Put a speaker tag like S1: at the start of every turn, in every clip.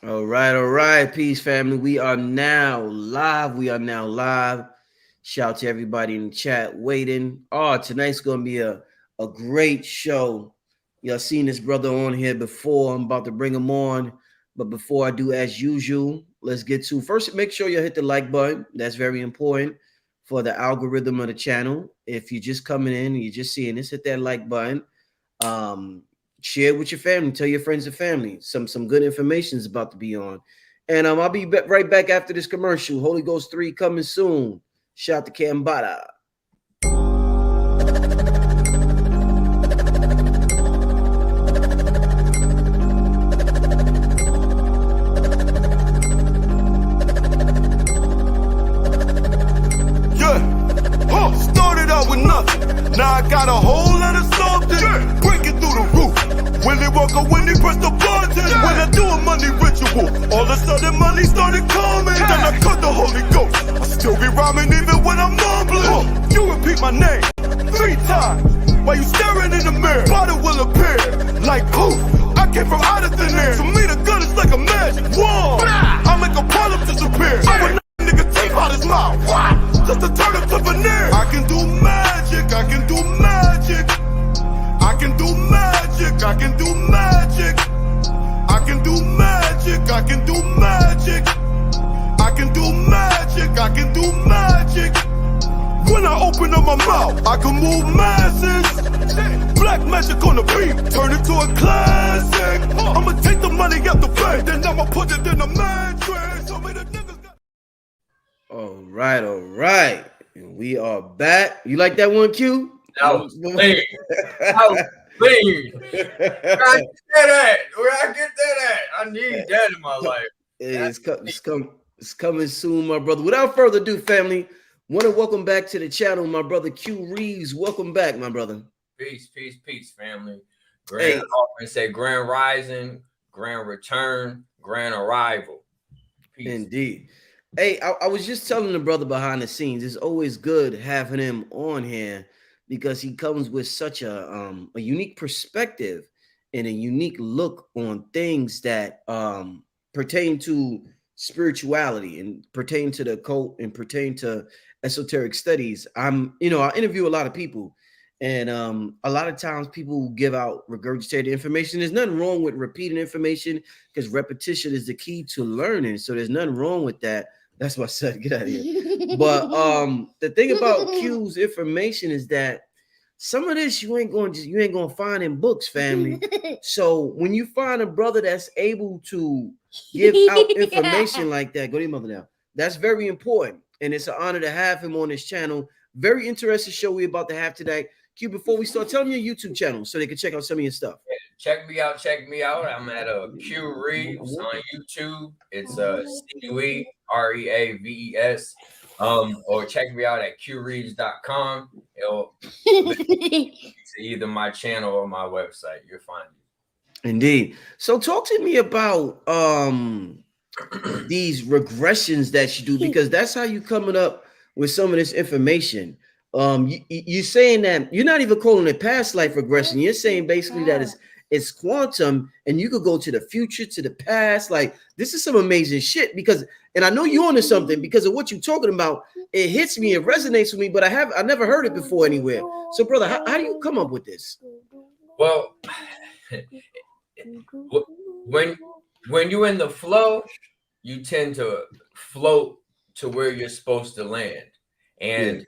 S1: All right. Peace, family. We are now live. Shout out to everybody in the chat waiting. Oh, tonight's gonna be a great show. Y'all seen this brother on here before. I'm about to bring him on. But before I do, as usual, let's get to first. Make sure you hit the like button. That's very important for the algorithm of the channel. If you're just coming in and you're just seeing this, hit that like button. Um, Share it with your family. Tell your friends and family. Some good information is about to be on. And I'll be right back after this commercial. Holy Ghost 3 coming soon. Shout out to Kambada.
S2: Started out with nothing. Now I got a whole lot of something. Breaking through the roof. Willy Wonka when he pressed the button. When I do a money ritual, all of a sudden money started coming. Then I cut the Holy Ghost. I still be rhyming even when I'm mumbling. You repeat my name 3 times. While you staring in the mirror, bottle will appear like poof. I came from out of thin air. To me the gun is like a magic wand. I make a problem disappear. I would knock a nigga teeth out his mouth. Just to turn him to veneer. I can do magic. I can do magic. I can do magic. I can do magic. I can do magic. I can do magic. I can do magic. I can do magic. When I open up my mouth, I can move masses. Black magic on the beat, turn it to a classic. I'ma take the money out the bank, then I'ma put it in a mattress. So many niggas got.
S1: All right. We are back. You like that one, Q?
S3: That was clean. That was clean. Where I get that at? I need that in my life.
S1: It's coming soon, my brother. Without further ado, family, want to welcome back to the channel, my brother Q Reaves. Welcome back, my brother.
S3: Peace, family. Grand offering, say grand rising, grand return, grand arrival.
S1: Peace. Indeed. Hey, I was just telling the brother behind the scenes, it's always good having him on here because he comes with such a unique perspective and a unique look on things that pertain to spirituality and pertain to the occult and pertain to esoteric studies. I interview a lot of people, and a lot of times people give out regurgitated information. There's nothing wrong with repeating information because repetition is the key to learning. So there's nothing wrong with that. That's what I said. Get out of here. But the thing about Q's information is that some of this you ain't gonna find in books, family. So when you find a brother that's able to give out information like that, go to your mother now. That's very important, and it's an honor to have him on this channel. Very interesting show we're about to have today. Q, before we start, tell them your YouTube channel so they can check out some of your stuff.
S3: Check me out. I'm at Q Reaves on YouTube. It's CUEREAVES. Or check me out at qreaves.com. It'll lead to either my channel or my website. You'll find it.
S1: Indeed. So talk to me about these regressions that you do, because that's how you coming up with some of this information. You're saying that you're not even calling it past life regression. You're saying basically that it's quantum, and you could go to the future, to the past. Like, this is some amazing shit, because, and I know you're onto something because of what you're talking about. It hits me, it resonates with me, but I never heard it before anywhere. So, brother, how do you come up with this?
S3: Well, when you're in the flow, you tend to float to where you're supposed to land. And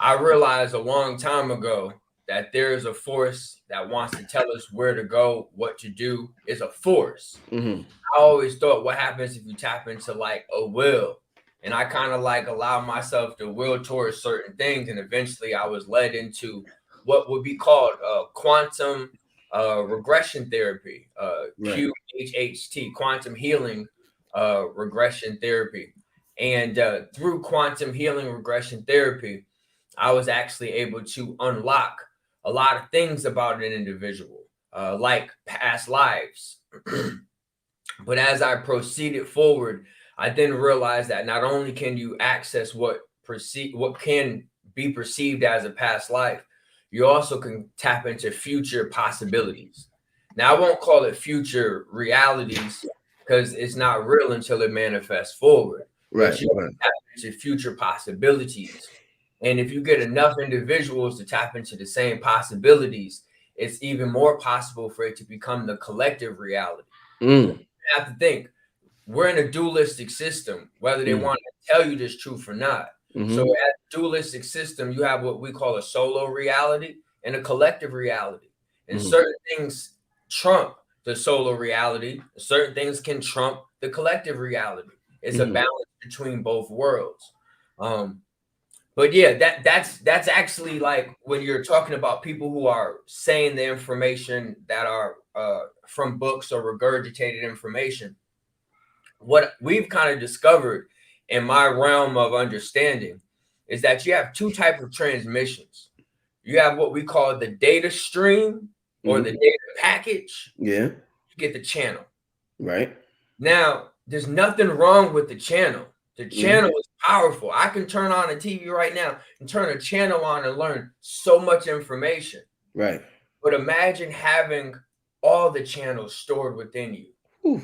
S3: I realized a long time ago that there is a force that wants to tell us where to go, what to do. Is a force. I always thought, what happens if you tap into like a will? And I kind of like allow myself to will towards certain things. And eventually I was led into what would be called quantum regression therapy, QHHT, quantum healing regression therapy. And through quantum healing regression therapy, I was actually able to unlock a lot of things about an individual, like past lives. But as I proceeded forward, I then realized that not only can you access what can be perceived as a past life, you also can tap into future possibilities. Now, I won't call it future realities because it's not real until it manifests forward.
S1: Right.
S3: But you tap into future possibilities. And if you get enough individuals to tap into the same possibilities, it's even more possible for it to become the collective reality. You have to think, we're in a dualistic system, whether they want to tell you this truth or not. So as a dualistic system, you have what we call a solo reality and a collective reality. And certain things trump the solo reality. Certain things can trump the collective reality. It's a balance between both worlds. But yeah, that's actually like when you're talking about people who are saying the information that are from books or regurgitated information. What we've kind of discovered in my realm of understanding is that you have two types of transmissions. You have what we call the data stream or the data package.
S1: Yeah.
S3: You get the channel.
S1: Right.
S3: Now, there's nothing wrong with the channel. The channel is powerful. I can turn on a TV right now and turn a channel on and learn so much information.
S1: Right.
S3: But imagine having all the channels stored within you.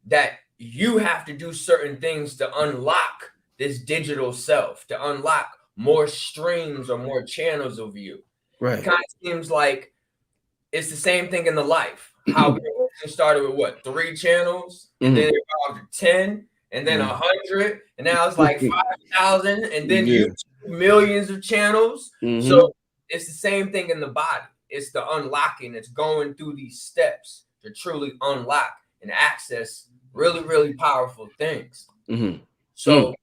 S3: That you have to do certain things to unlock this digital self, to unlock more streams or more channels of you.
S1: Right.
S3: It kind of seems like it's the same thing in the life. How started with what, 3 channels, and then it evolved to 10, and then 100, and now it's like 5,000, and then YouTube millions of channels. So it's the same thing in the body. It's the unlocking. It's going through these steps to truly unlock and access really, really powerful things. So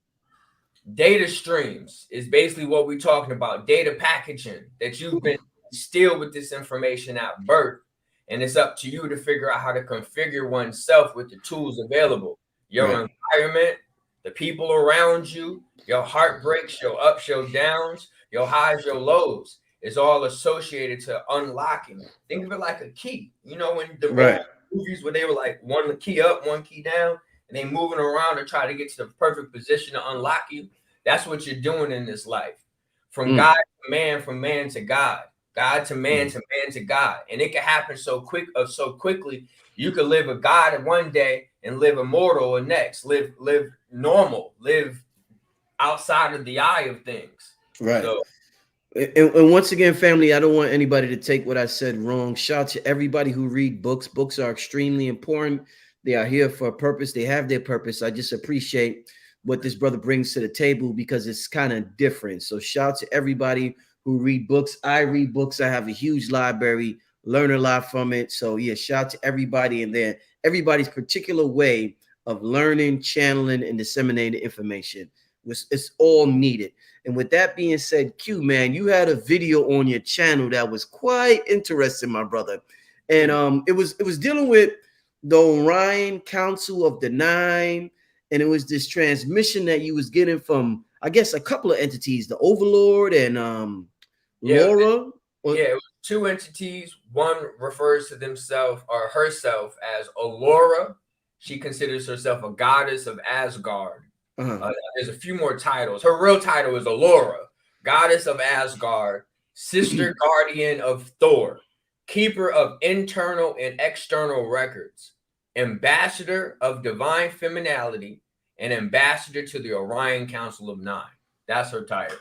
S3: data streams is basically what we're talking about. Data packaging, that you've been instilled with this information at birth. And it's up to you to figure out how to configure oneself with the tools available. Your environment, the people around you, your heartbreaks, your ups, your downs, your highs, your lows is all associated to unlocking. Think of it like a key. You know, when the movies where they were like one key up, one key down, and they moving around to try to get to the perfect position to unlock you. That's what you're doing in this life. From God to man, from man to God. God to man, to man to God. And it can happen so quickly. You could live a God one day and live immortal the next, live normal, live outside of the eye of things.
S1: Right. So, and once again, family, I don't want anybody to take what I said wrong. Shout out to everybody who read books. Books are extremely important. They are here for a purpose. They have their purpose. I just appreciate what this brother brings to the table because it's kind of different. So shout out to everybody who read books. I read books. I have a huge library, learn a lot from it. So yeah, shout out to everybody in there. Everybody's particular way of learning, channeling, and disseminating information. It's all needed. And with that being said, Q, man, you had a video on your channel that was quite interesting, my brother. And it was dealing with the Orion Council of the Nine, and it was this transmission that you was getting from, I guess, a couple of entities, the Overlord and Laura.
S3: It was 2 entities. One refers to themselves or herself as Allura. She considers herself a goddess of Asgard. There's a few more titles. Her real title is Allura, goddess of Asgard, sister guardian of Thor, keeper of internal and external records, ambassador of divine femininity, and ambassador to the Orion Council of Nine. That's her title.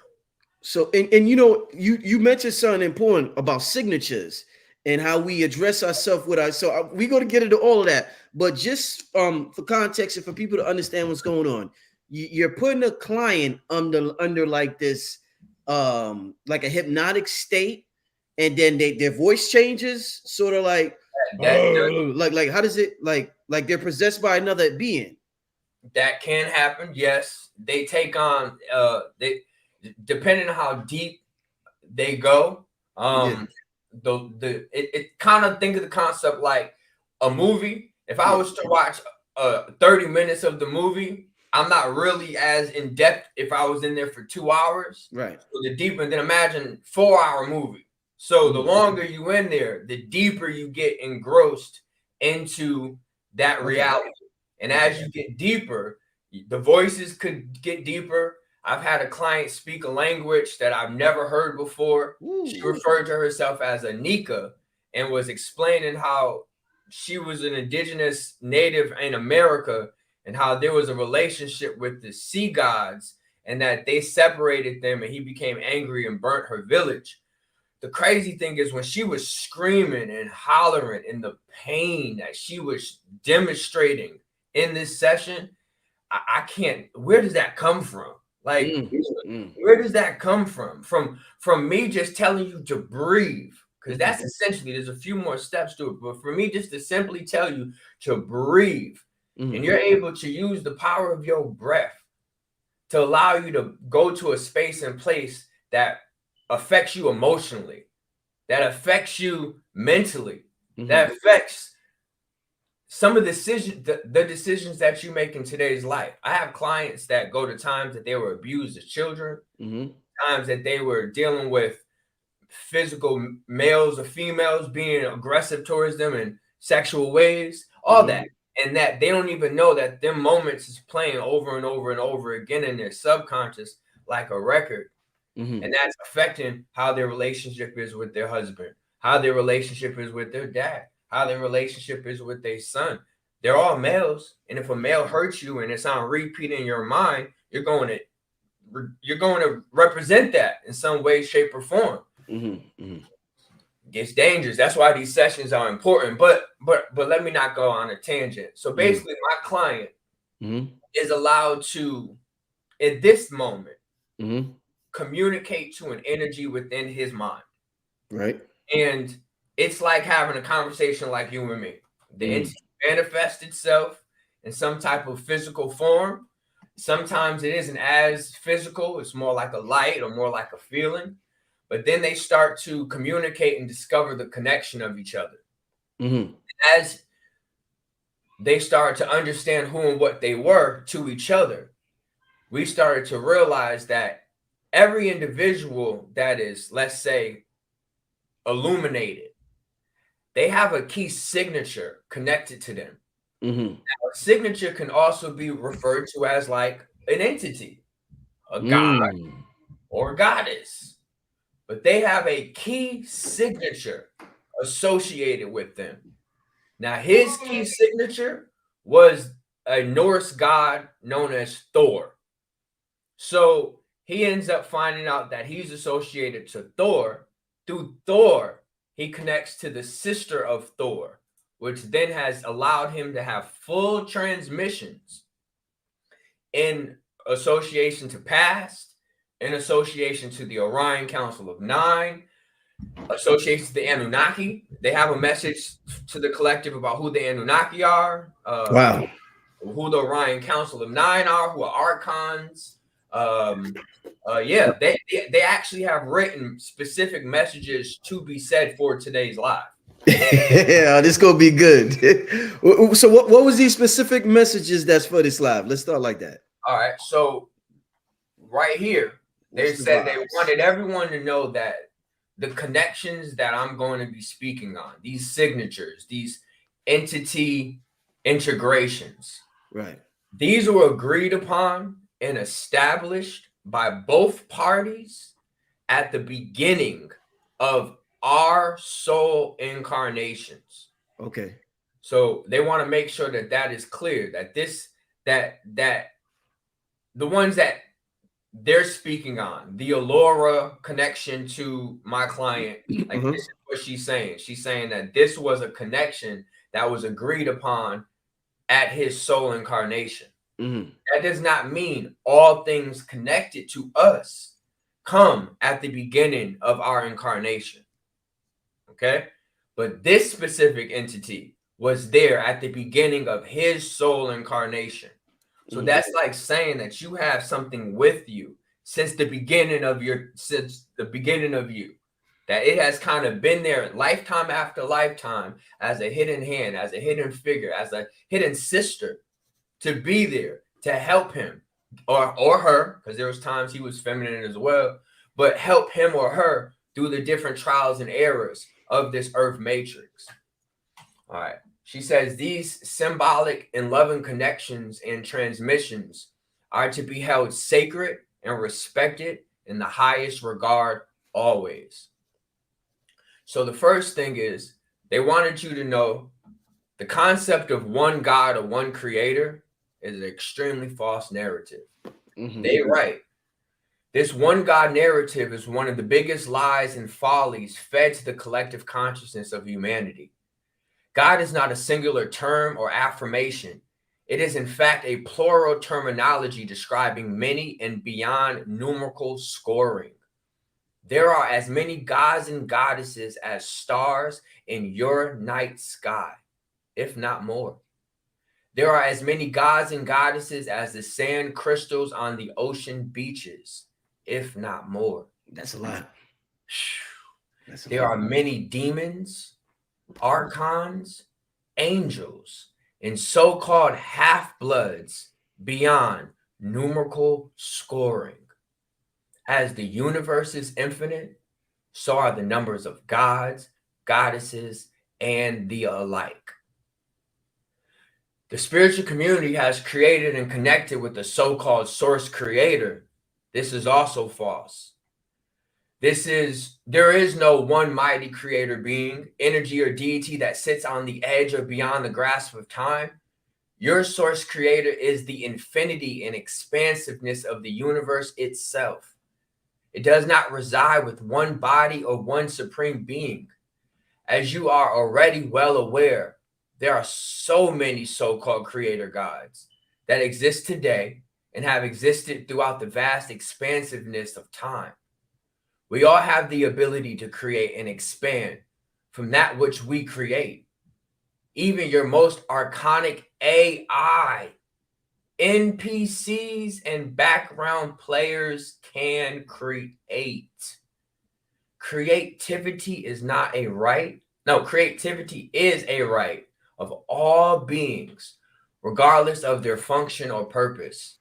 S1: So, and you know, you mentioned something important about signatures and how we address ourselves with our. So we're going to get into all of that, but just for context and for people to understand what's going on, you're putting a client under like this, like a hypnotic state, and then their voice changes, sort of like how does it like they're possessed by another being?
S3: That can happen. Yes, they take on depending on how deep they go. It kind of think of the concept like a movie. If I was to watch 30 minutes of the movie, I'm not really as in depth if I was in there for 2 hours.
S1: Right.
S3: So the deeper, then imagine 4-hour movie. So the longer you in there, the deeper you get engrossed into that reality. And as you get deeper, the voices could get deeper. I've had a client speak a language that I've never heard before. She referred to herself as Anika and was explaining how she was an indigenous native in America, and how there was a relationship with the sea gods, and that they separated them, and he became angry and burnt her village. The crazy thing is, when she was screaming and hollering in the pain that she was demonstrating in this session, I can't. Where does that come from? Like, where does that come from? From me just telling you to breathe, because that's essentially, there's a few more steps to it, but for me just to simply tell you to breathe, and you're able to use the power of your breath to allow you to go to a space and place that affects you emotionally, that affects you mentally, that affects some of the decisions that you make in today's life. I have clients that go to times that they were abused as children, times that they were dealing with physical males or females being aggressive towards them in sexual ways, all that. And that they don't even know that them moments is playing over and over and over again in their subconscious like a record. And that's affecting how their relationship is with their husband, how their relationship is with their dad, how their relationship is with their son. They're all males. And if a male hurts you and it's on repeat in your mind, you're going to represent that in some way, shape, or form. It's dangerous. That's why these sessions are important. But let me not go on a tangent. So basically, my client is allowed to, in this moment, communicate to an energy within his mind.
S1: Right.
S3: And it's like having a conversation like you and me. The entity manifests itself in some type of physical form. Sometimes it isn't as physical. It's more like a light or more like a feeling. But then they start to communicate and discover the connection of each other. As they started to understand who and what they were to each other, we started to realize that every individual that is, let's say, illuminated, they have a key signature connected to them. Now, a signature can also be referred to as like an entity, a god or goddess. But they have a key signature associated with them. Now, his key signature was a Norse god known as Thor. So he ends up finding out that he's associated to Thor. Through Thor, he connects to the sister of Thor, which then has allowed him to have full transmissions in association to past, in association to the Orion Council of Nine, association to the Anunnaki. They have a message to the collective about who the Anunnaki are, who the Orion Council of Nine are, who are Archons. They actually have written specific messages to be said for today's live.
S1: Yeah, this gonna be good. So what was these specific messages that's for this live? Let's start like that.
S3: All right, so right here, they said they wanted everyone to know that the connections that I'm going to be speaking on, these signatures, these entity integrations,
S1: right?
S3: These were agreed upon and established by both parties at the beginning of our soul incarnations.
S1: Okay.
S3: So they want to make sure that that is clear, that that the ones that they're speaking on, the Allura connection to my client, like this is what she's saying. She's saying that this was a connection that was agreed upon at his soul incarnation. That does not mean all things connected to us come at the beginning of our incarnation. Okay? But this specific entity was there at the beginning of his soul incarnation. So that's like saying that you have something with you since the beginning of you, that it has kind of been there lifetime after lifetime as a hidden hand, as a hidden figure, as a hidden sister, to be there to help him or her, because there was times he was feminine as well, but help him or her through the different trials and errors of this earth matrix. All right. She says these symbolic and loving connections and transmissions are to be held sacred and respected in the highest regard always. So the first thing is they wanted you to know The concept of one God or one creator is an extremely false narrative. They write, this one God narrative is one of the biggest lies and follies fed to the collective consciousness of humanity. God is not a singular term or affirmation. It is, in fact, a plural terminology describing many and beyond numerical scoring. There are as many gods and goddesses as stars in your night sky, if not more. There are as many gods and goddesses as the sand crystals on the ocean beaches, if not more.
S1: That's a lot.
S3: There are many demons, archons, angels, and so-called half-bloods beyond numerical scoring. As the universe is infinite, so are the numbers of gods, goddesses, and the alike. The spiritual community has created and connected with the so-called source creator. This is also false. There is no one mighty creator being, energy, or deity that sits on the edge or beyond the grasp of time. Your source creator is the infinity and expansiveness of the universe itself. It does not reside with one body or one supreme being. As you are already well aware, there are so many so-called creator gods that exist today and have existed throughout the vast expansiveness of time. We all have the ability to create and expand from that which we create. Even your most archonic AI, NPCs, and background players can create. Creativity is not a right. No, creativity is a right of all beings, regardless of their function or purpose.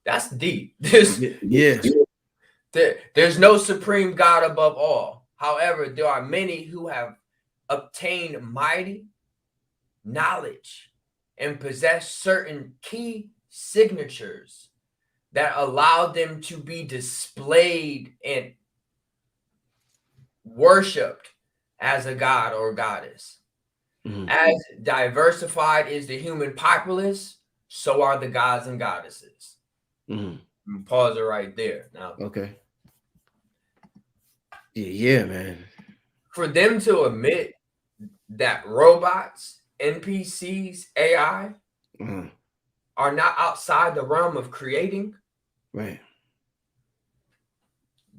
S3: That's deep. There's no supreme God above all. However, there are many who have obtained mighty knowledge and possess certain key signatures that allow them to be displayed and worshipped as a god or goddess. As diversified is the human populace, so are the gods and goddesses. Pause it right there. Now,
S1: okay. Yeah, man.
S3: For them to admit that robots, NPCs, AI are not outside the realm of creating,
S1: right?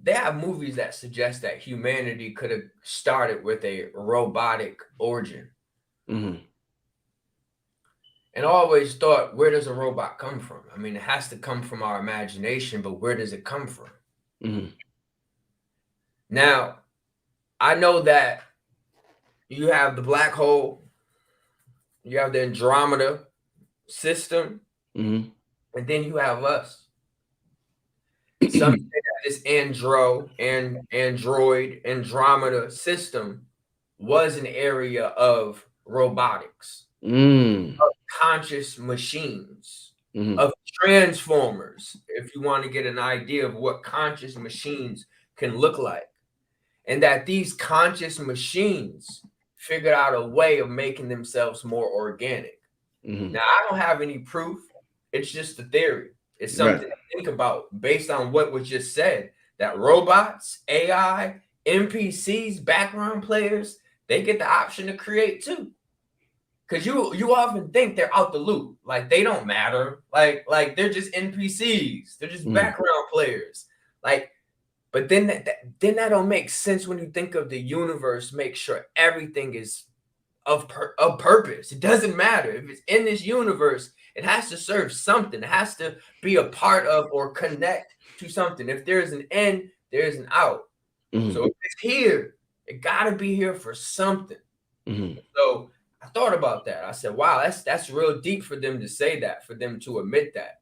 S3: They have movies that suggest that humanity could have started with a robotic origin. And I always thought, where does a robot come from? I mean, it has to come from our imagination, but where does it come from? Now, I know that you have the black hole, you have the Andromeda system, and then you have us. Some say that this Andromeda system was an area of robotics, of conscious machines, of transformers, if you want to get an idea of what conscious machines can look like. And that these conscious machines figured out a way of making themselves more organic. Now, I don't have any proof. It's just a theory. It's something to think about based on what was just said, that robots, AI, NPCs, background players, they get the option to create too. Because you often think they're out the loop. Like, they don't matter. Like they're just NPCs. They're just background players. Like, but then that don't make sense when you think of the universe. Make sure everything is of purpose. It doesn't matter if it's in this universe. It has to serve something. It has to be a part of or connect to something. If there's an end, there's an out. So if it's here, it gotta be here for something. So I thought about that. I said, wow, that's real deep for them to say that, for them to admit that.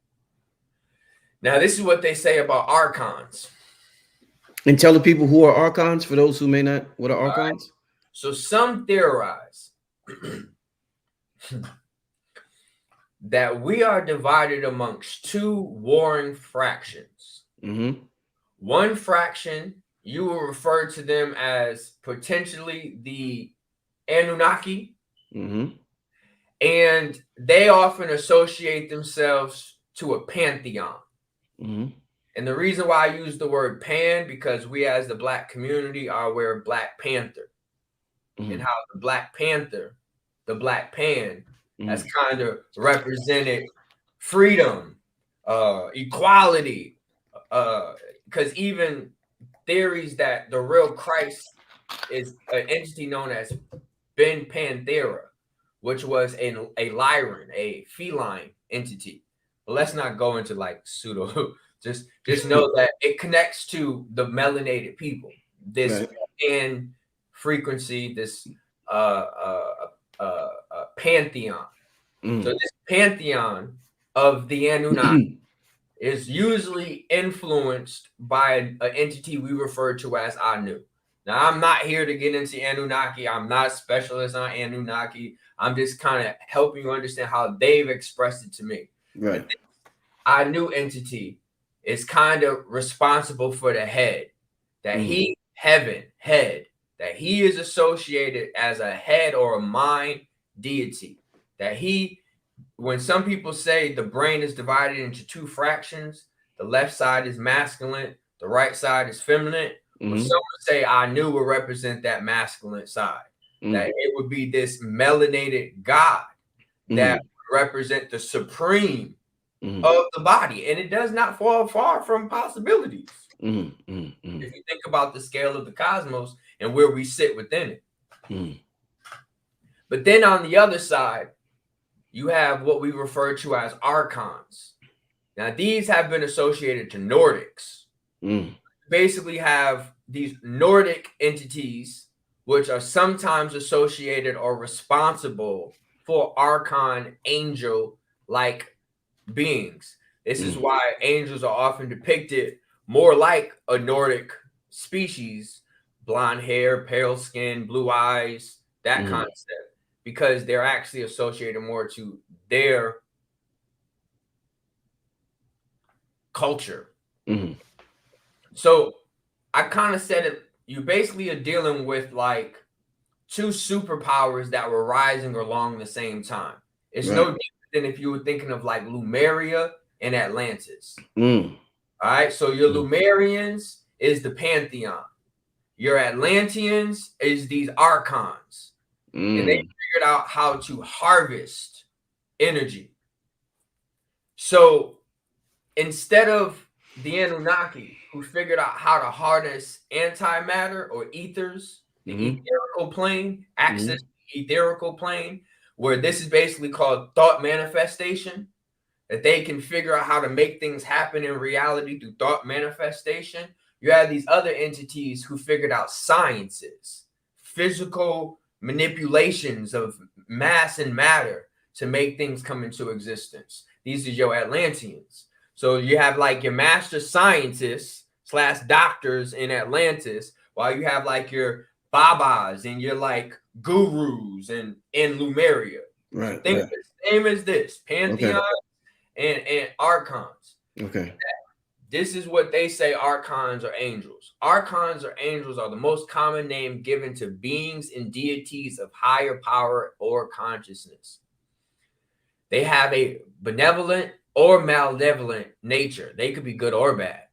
S3: Now, this is what they say about Archons.
S1: And tell the people who are Archons, for those who may not, what are Archons?
S3: Right. So some theorize that we are divided amongst two warring fractions. One fraction, you will refer to them as potentially the Anunnaki, And they often associate themselves to a pantheon.
S1: Mm-hmm.
S3: And the reason why I use the word pan, because we as the Black community are aware of Black Panther,
S1: Mm-hmm.
S3: and how the Black Panther, the Black Pan, has kind of represented freedom, equality, because even theories that the real Christ is an entity known as Ben Panthera, which was a lyran, a feline entity. But let's not go into like pseudo. just know that it connects to the melanated people. This pan frequency, this pantheon. So this pantheon of the Anunnaki is usually influenced by an entity we refer to as Anu. Now, I'm not here to get into Anunnaki. I'm not a specialist on Anunnaki. I'm just kind of helping you understand how they've expressed it to me.
S1: Right.
S3: Anu entity is kind of responsible for the head. That he, heaven, head, that he is associated as a head or a mind deity. That he, when some people say the brain is divided into two fractions, the left side is masculine, the right side is feminine. When someone say Anu will represent that masculine side, that it would be this melanated God that would represent the supreme of the body. And it does not fall far from possibilities. If you think about the scale of the cosmos and where we sit within it. But then on the other side, you have what we refer to as Archons. Now, these have been associated to Nordics. Basically have these Nordic entities, which are sometimes associated or responsible for Archon angel-like beings. This is why angels are often depicted more like a Nordic species, blonde hair, pale skin, blue eyes, that concept, because they're actually associated more to their culture. So I kind of said it, you basically are dealing with like two superpowers that were rising along the same time. It's no different than if you were thinking of like Lemuria and Atlantis. All right, so your Lemurians is the pantheon. Your Atlanteans is these Archons. And they figured out how to harvest energy. So instead of the Anunnaki, who figured out how to harness antimatter or ethers, the etherical plane, access to the etherical plane, where this is basically called thought manifestation, that they can figure out how to make things happen in reality through thought manifestation. You have these other entities who figured out sciences, physical manipulations of mass and matter to make things come into existence. These are your Atlanteans. So you have like your master scientists / doctors in Atlantis, while you have like your Babas and your like gurus in Lemuria.
S1: Right.
S3: Think of the same as this, pantheon and Archons. This is what they say Archons are angels. Archons or angels are the most common name given to beings and deities of higher power or consciousness. They have a benevolent or malevolent nature. They could be good or bad.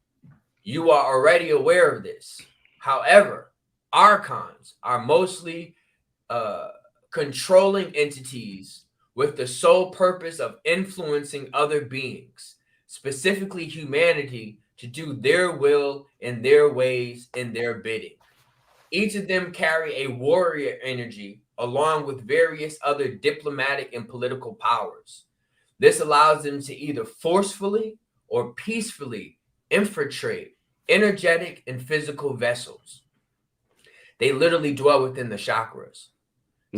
S3: You are already aware of this. However, Archons are mostly controlling entities with the sole purpose of influencing other beings, specifically humanity, to do their will in their ways in their bidding. Each of them carry a warrior energy along with various other diplomatic and political powers. This allows them to either forcefully or peacefully infiltrate energetic and physical vessels. They literally dwell within the chakras.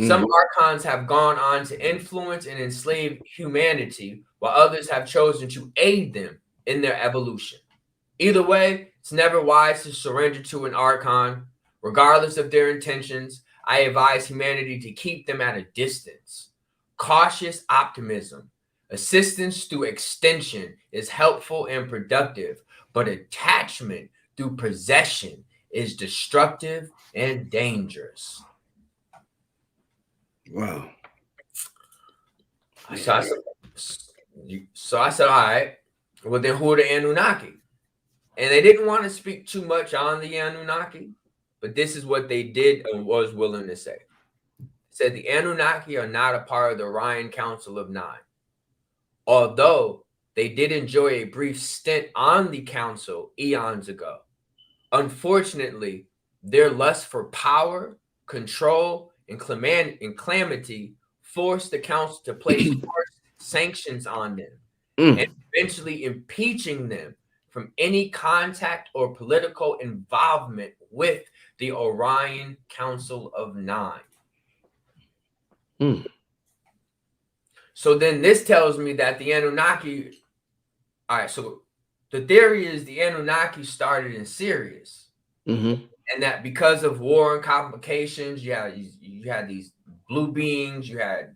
S3: Some Archons have gone on to influence and enslave humanity, while others have chosen to aid them in their evolution. Either way, it's never wise to surrender to an Archon. Regardless of their intentions, I advise humanity to keep them at a distance. Cautious optimism, assistance through extension is helpful and productive, but attachment through possession is destructive and dangerous.
S1: Wow.
S3: So I said, all right, well then who are the Anunnaki? And they didn't want to speak too much on the Anunnaki, but this is what they did and was willing to say. Said the Anunnaki are not a part of the Orion Council of Nine. Although they did enjoy a brief stint on the council eons ago. Unfortunately, their lust for power, control, and calamity forced the council to place harsh sanctions on them and eventually impeaching them from any contact or political involvement with the Orion Council of Nine. So then this tells me that the Anunnaki, all right, so the theory is the Anunnaki started in Sirius. And that because of war and complications, you had these blue beings, you had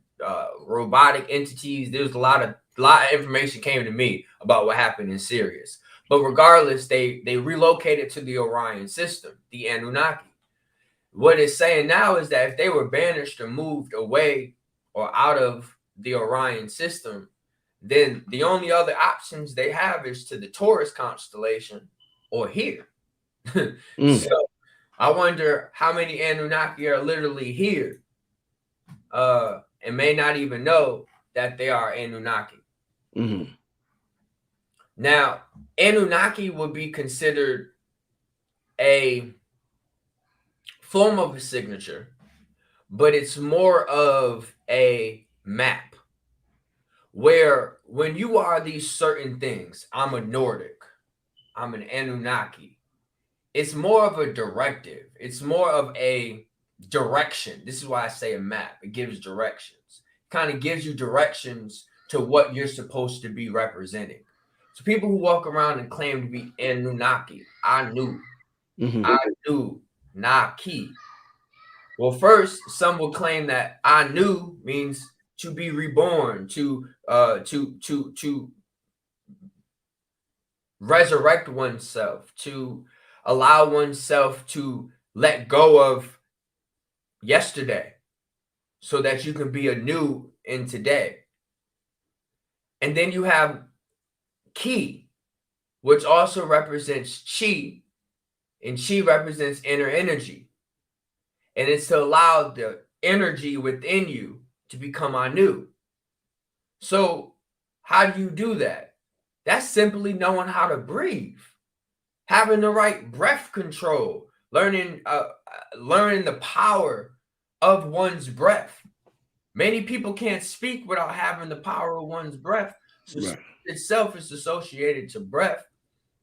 S3: robotic entities. There's a lot of information came to me about what happened in Sirius. But regardless, they relocated to the Orion system, the Anunnaki. What it's saying now is that if they were banished or moved away or out of the Orion system, then the only other options they have is to the Taurus constellation or here. So I wonder how many Anunnaki are literally here and may not even know that they are Anunnaki. Now, Anunnaki would be considered a form of a signature, but it's more of a map where when you are these certain things, I'm a Nordic, I'm an Anunnaki, it's more of a directive. It's more of a direction. This is why I say a map. It gives directions. Kind of gives you directions to what you're supposed to be representing. So people who walk around and claim to be Anunnaki, Anunnaki. Well, first, some will claim that Anu means to be reborn, to resurrect oneself, to allow oneself to let go of yesterday so that you can be anew in today. And then you have Ki, which also represents Chi, and Chi represents inner energy. And it's to allow the energy within you to become anew. So how do you do that? That's simply knowing how to breathe, having the right breath control, learning the power of one's breath. Many people can't speak without having the power of one's breath. So itself is associated to breath,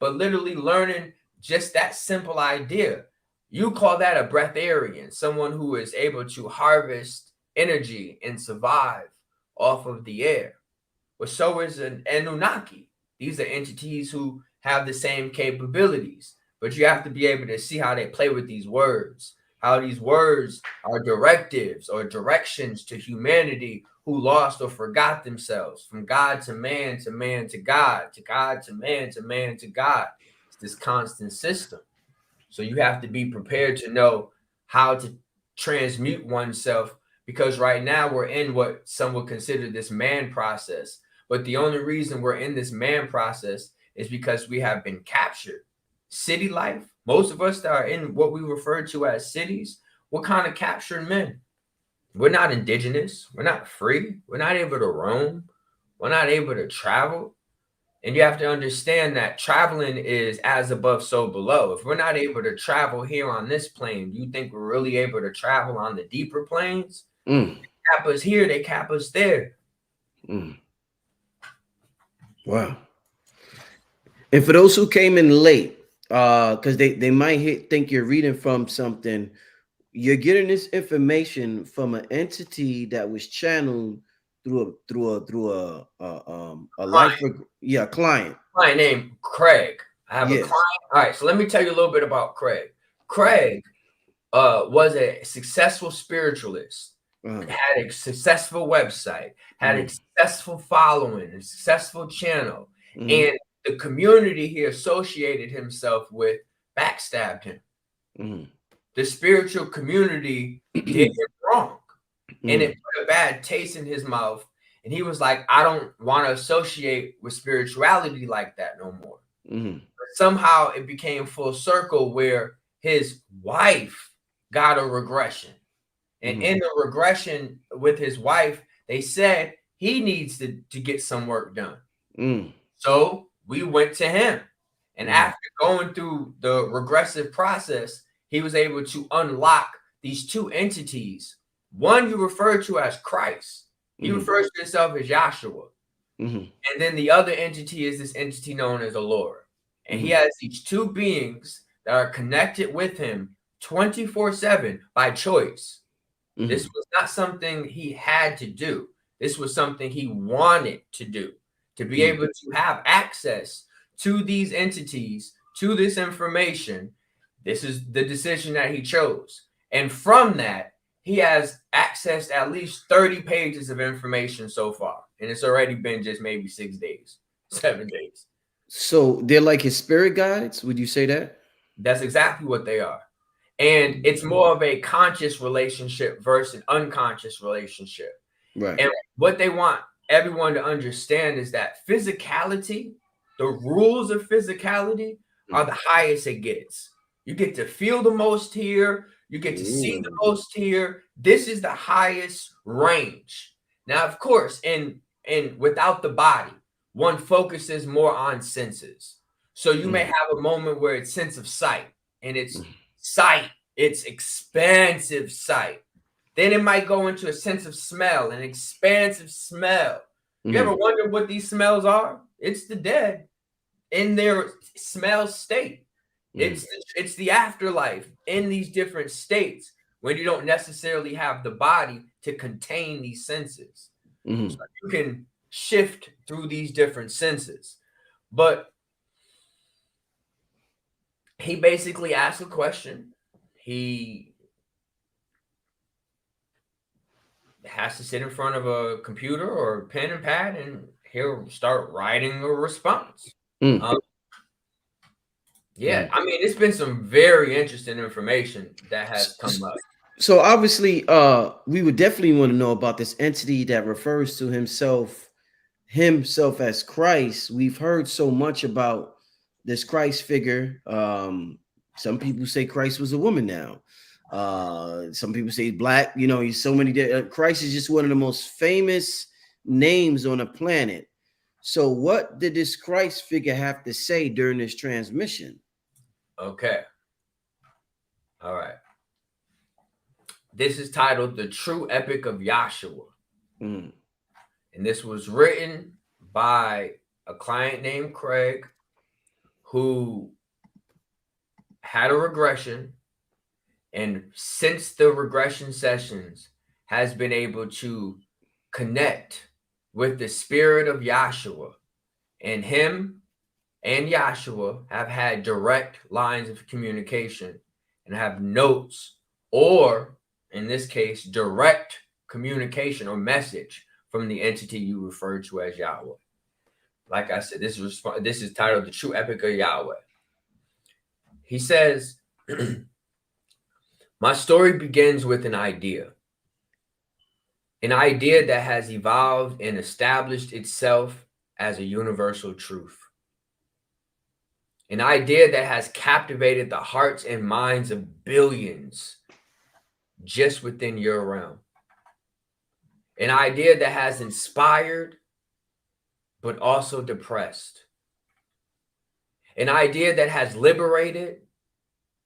S3: but literally learning just that simple idea. You call that a breatharian, someone who is able to harvest energy and survive off of the air. Well, so is an Anunnaki. These are entities who have the same capabilities, but you have to be able to see how they play with these words, how these words are directives or directions to humanity who lost or forgot themselves, from God to man to man to God to man to man to God. It's this constant system. So you have to be prepared to know how to transmute oneself, because right now we're in what some would consider this man process. But the only reason we're in this man process is because we have been captured. City life, most of us that are in what we refer to as cities, we're kind of captured men. We're not indigenous. We're not free. We're not able to roam. We're not able to travel. And you have to understand that traveling is as above, so below. If we're not able to travel here on this plane, do you think we're really able to travel on the deeper planes? They cap us here, they cap us there.
S1: Wow. And for those who came in late, because they might think you're reading from something, you're getting this information from an entity that was channeled through a life, client.
S3: Client named Craig. I have a client. All right, so let me tell you a little bit about Craig. Craig was a successful spiritualist, had a successful website, had a successful following, a successful channel, and the community he associated himself with backstabbed him. The spiritual community did him wrong, and it put a bad taste in his mouth, And he was like, I don't want to associate with spirituality like that no more. But somehow it became full circle where his wife got a regression. And in the regression with his wife, they said he needs to get some work done. So we went to him. And after going through the regressive process, he was able to unlock these two entities. One you refer to as Christ. He refers to himself as Yahshua. And then the other entity is this entity known as the Lord. And he has these two beings that are connected with him 24/7 by choice. This was not something he had to do. This was something he wanted to do, to be able to have access to these entities, to this information. This is the decision that he chose. And from that, he has accessed at least 30 pages of information so far. And it's already been just maybe 6 days, 7 days.
S1: So they're like his spirit guides? Would you say that?
S3: That's exactly what they are. And it's more of a conscious relationship versus an unconscious relationship.
S1: Right.
S3: And what they want everyone to understand is that physicality, the rules of physicality are the highest it gets. You get to feel the most here. You get to see the most here. This is the highest range. Now, of course, in without the body, one focuses more on senses. So you may have a moment where it's sense of sight, and it's sight, it's expansive sight. Then it might go into a sense of smell, an expansive smell. You ever wonder what these smells are? It's the dead in their smell state. It's the afterlife in these different states when you don't necessarily have the body to contain these senses. So you can shift through these different senses. But he basically asked a question. He has to sit in front of a computer or a pen and pad, and he'll start writing a response. Yeah, I mean, it's been some very interesting information that has come up.
S1: So obviously, we would definitely want to know about this entity that refers to himself as Christ. We've heard so much about this Christ figure. Some people say Christ was a woman now. Some people say he's black. You know, he's so many. Christ is just one of the most famous names on the planet. So what did this Christ figure have to say during this transmission?
S3: Okay. All right. This is titled The True Epic of Yahshua. And this was written by a client named Craig who had a regression, and since the regression sessions has been able to connect with the spirit of Yahshua, and him and Yahshua have had direct lines of communication and have notes, or in this case, direct communication or message from the entity you refer to as Yahweh. Like I said, this is titled The True Epic of Yahweh. He says, my story begins with an idea that has evolved and established itself as a universal truth. An idea that has captivated the hearts and minds of billions just within your realm. An idea that has inspired, but also depressed. An idea that has liberated,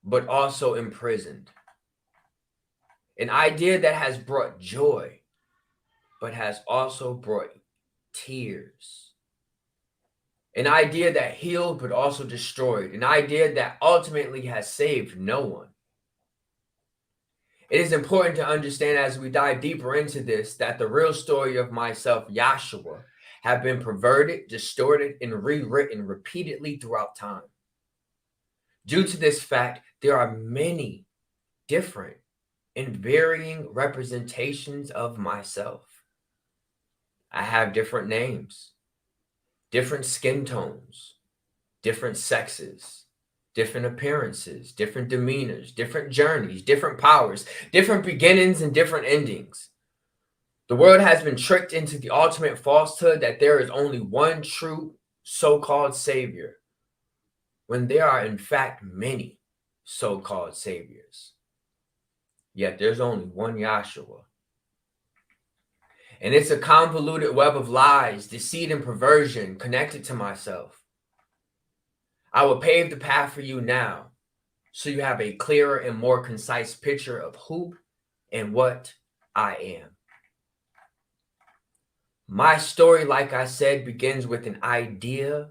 S3: but also imprisoned. An idea that has brought joy, but has also brought tears. An idea that healed, but also destroyed. An idea that ultimately has saved no one. It is important to understand as we dive deeper into this that the real story of myself, Yahshua, have been perverted, distorted, and rewritten repeatedly throughout time. Due to this fact, there are many different and varying representations of myself. I have different names, different skin tones, different sexes, different appearances, different demeanors, different journeys, different powers, different beginnings, and different endings. The world has been tricked into the ultimate falsehood that there is only one true so-called savior, when there are in fact many so-called saviors. Yet there's only one Yahshua. And it's a convoluted web of lies, deceit, and perversion connected to myself. I will pave the path for you now, so you have a clearer and more concise picture of who and what I am. My story, like I said, begins with an idea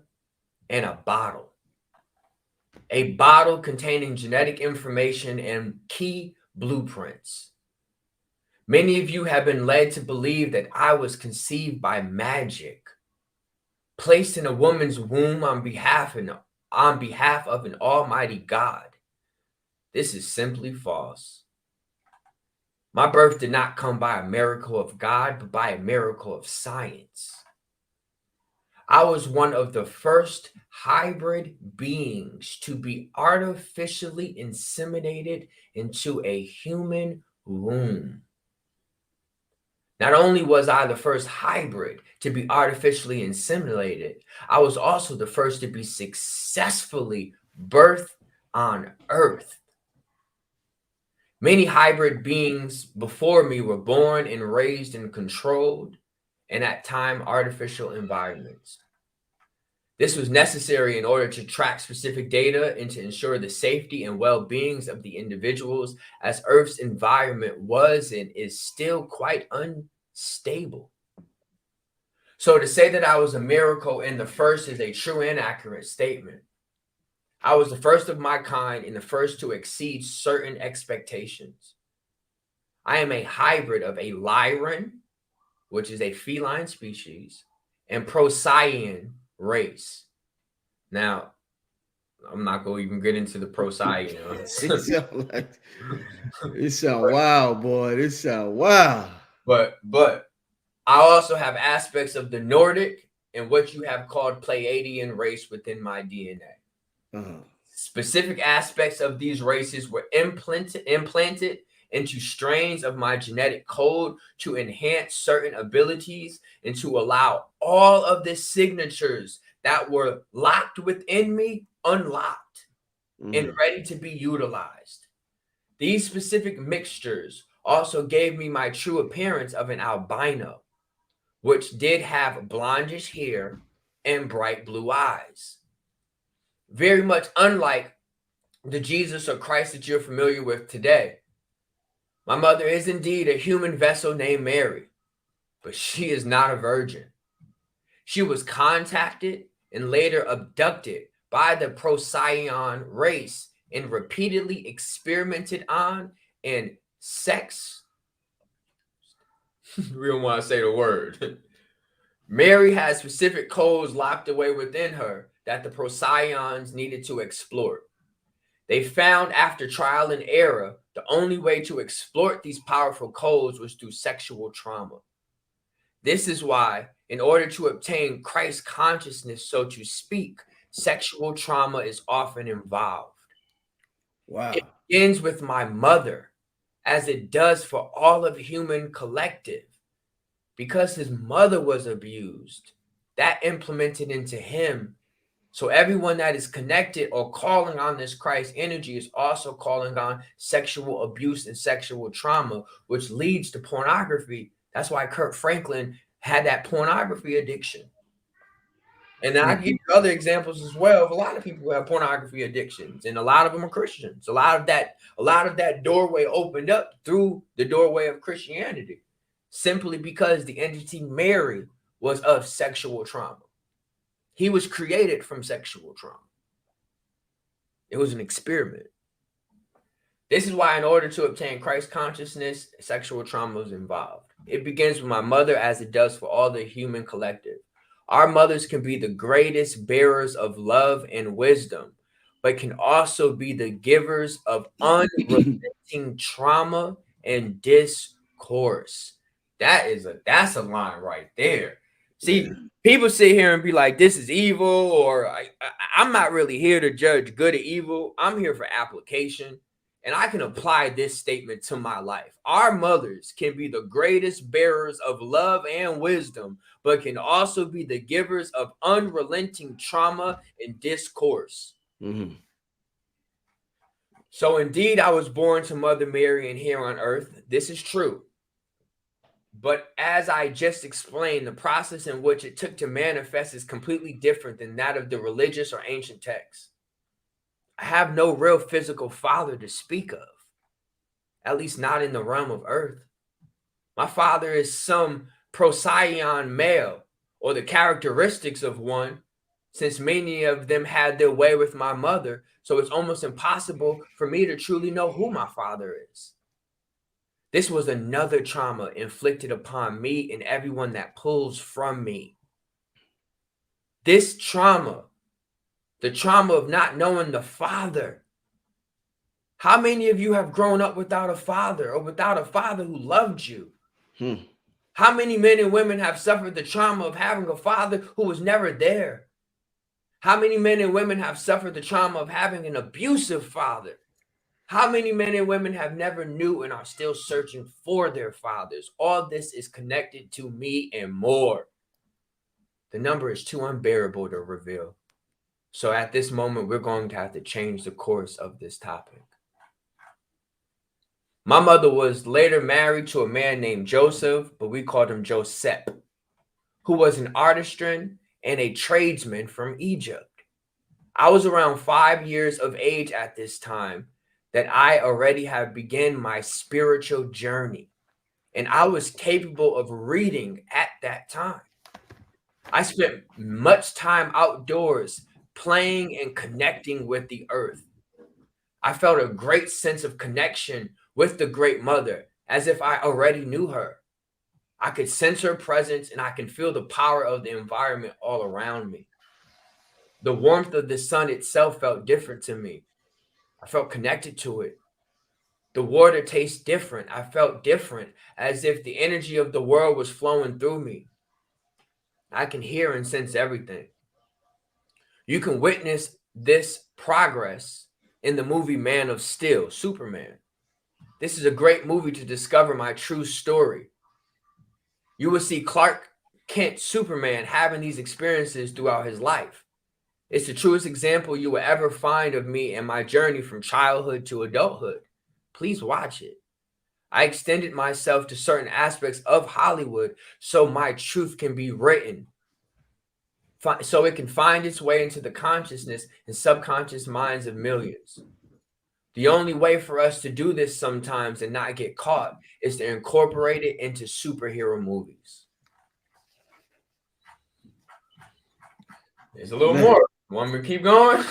S3: and a bottle. A bottle containing genetic information and key blueprints. Many of you have been led to believe that I was conceived by magic, placed in a woman's womb on behalf of an almighty God. This is simply false. My birth did not come by a miracle of God, but by a miracle of science. I was one of the first hybrid beings to be artificially inseminated into a human womb. Not only was I the first hybrid to be artificially inseminated, I was also the first to be successfully birthed on Earth. Many hybrid beings before me were born and raised in controlled and at times artificial environments. This was necessary in order to track specific data and to ensure the safety and well-being of the individuals, as Earth's environment was and is still quite unstable. So to say that I was a miracle and the first is a true and accurate statement. I was the first of my kind and the first to exceed certain expectations. I am a hybrid of a lyran, which is a feline species, and Procyon race. Now, I'm not going to even get into the Procyon.
S1: It sound wild, boy. It sound wild.
S3: But I also have aspects of the Nordic and what you have called Pleiadian race within my DNA. Specific aspects of these races were implanted into strains of my genetic code to enhance certain abilities and to allow all of the signatures that were locked within me unlocked and ready to be utilized. These specific mixtures also gave me my true appearance of an albino, which did have blondish hair and bright blue eyes. Very much unlike the Jesus or Christ that you're familiar with today. My mother is indeed a human vessel named Mary, but she is not a virgin. She was contacted and later abducted by the Procyon race and repeatedly experimented on and sex. We don't want to say the word. Mary has specific codes locked away within her that the Procyons needed to explore. They found after trial and error, the only way to exploit these powerful codes was through sexual trauma. This is why, in order to obtain Christ consciousness, so to speak, sexual trauma is often involved.
S1: Wow.
S3: It begins with my mother, as it does for all of human collective. Because his mother was abused, that implemented into him. So everyone that is connected or calling on this Christ energy is also calling on sexual abuse and sexual trauma, which leads to pornography. That's why Kirk Franklin had that pornography addiction. And I give you other examples as well of a lot of people who have pornography addictions, and a lot of them are Christians. A lot of that doorway opened up through the doorway of Christianity, simply because the entity Mary was of sexual trauma. He was created from sexual trauma. It was an experiment. This is why in order to obtain Christ consciousness, sexual trauma is involved. It begins with my mother, as it does for all the human collective. Our mothers can be the greatest bearers of love and wisdom, but can also be the givers of unrelenting trauma and discourse. That's a line right there. See, people sit here and be like, this is evil, or I'm not really here to judge good or evil. I'm here for application. And I can apply this statement to my life. Our mothers can be the greatest bearers of love and wisdom, but can also be the givers of unrelenting trauma and discourse.
S1: Mm-hmm.
S3: So indeed, I was born to Mother Mary and here on earth. This is true. But as I just explained, the process in which it took to manifest is completely different than that of the religious or ancient texts. I have no real physical father to speak of, at least not in the realm of earth. My father is some procyon male, or the characteristics of one, since many of them had their way with my mother, so it's almost impossible for me to truly know who my father is. This was another trauma inflicted upon me and everyone that pulls from me. This trauma, the trauma of not knowing the father. How many of you have grown up without a father, or without a father who loved you? How many men and women have suffered the trauma of having a father who was never there? How many men and women have suffered the trauma of having an abusive father? How many men and women have never knew and are still searching for their fathers? All this is connected to me and more. The number is too unbearable to reveal. So at this moment, we're going to have to change the course of this topic. My mother was later married to a man named Joseph, but we called him Joseph, who was an artisan and a tradesman from Egypt. I was around 5 years of age at this time that I already have begun my spiritual journey, and I was capable of reading at that time. I spent much time outdoors playing and connecting with the earth. I felt a great sense of connection with the Great Mother, as if I already knew her. I could sense her presence, and I can feel the power of the environment all around me. The warmth of the sun itself felt different to me. I felt connected to it. The water tastes different. I felt different, as if the energy of the world was flowing through me. I can hear and sense everything. You can witness this progress in the movie Man of Steel, Superman. This is a great movie to discover my true story. You will see Clark Kent, Superman, having these experiences throughout his life. It's the truest example you will ever find of me and my journey from childhood to adulthood. Please watch it. I extended myself to certain aspects of Hollywood so my truth can be written, so it can find its way into the consciousness and subconscious minds of millions. The only way for us to do this sometimes and not get caught is to incorporate it into superhero movies. There's a little more. Want me to keep going?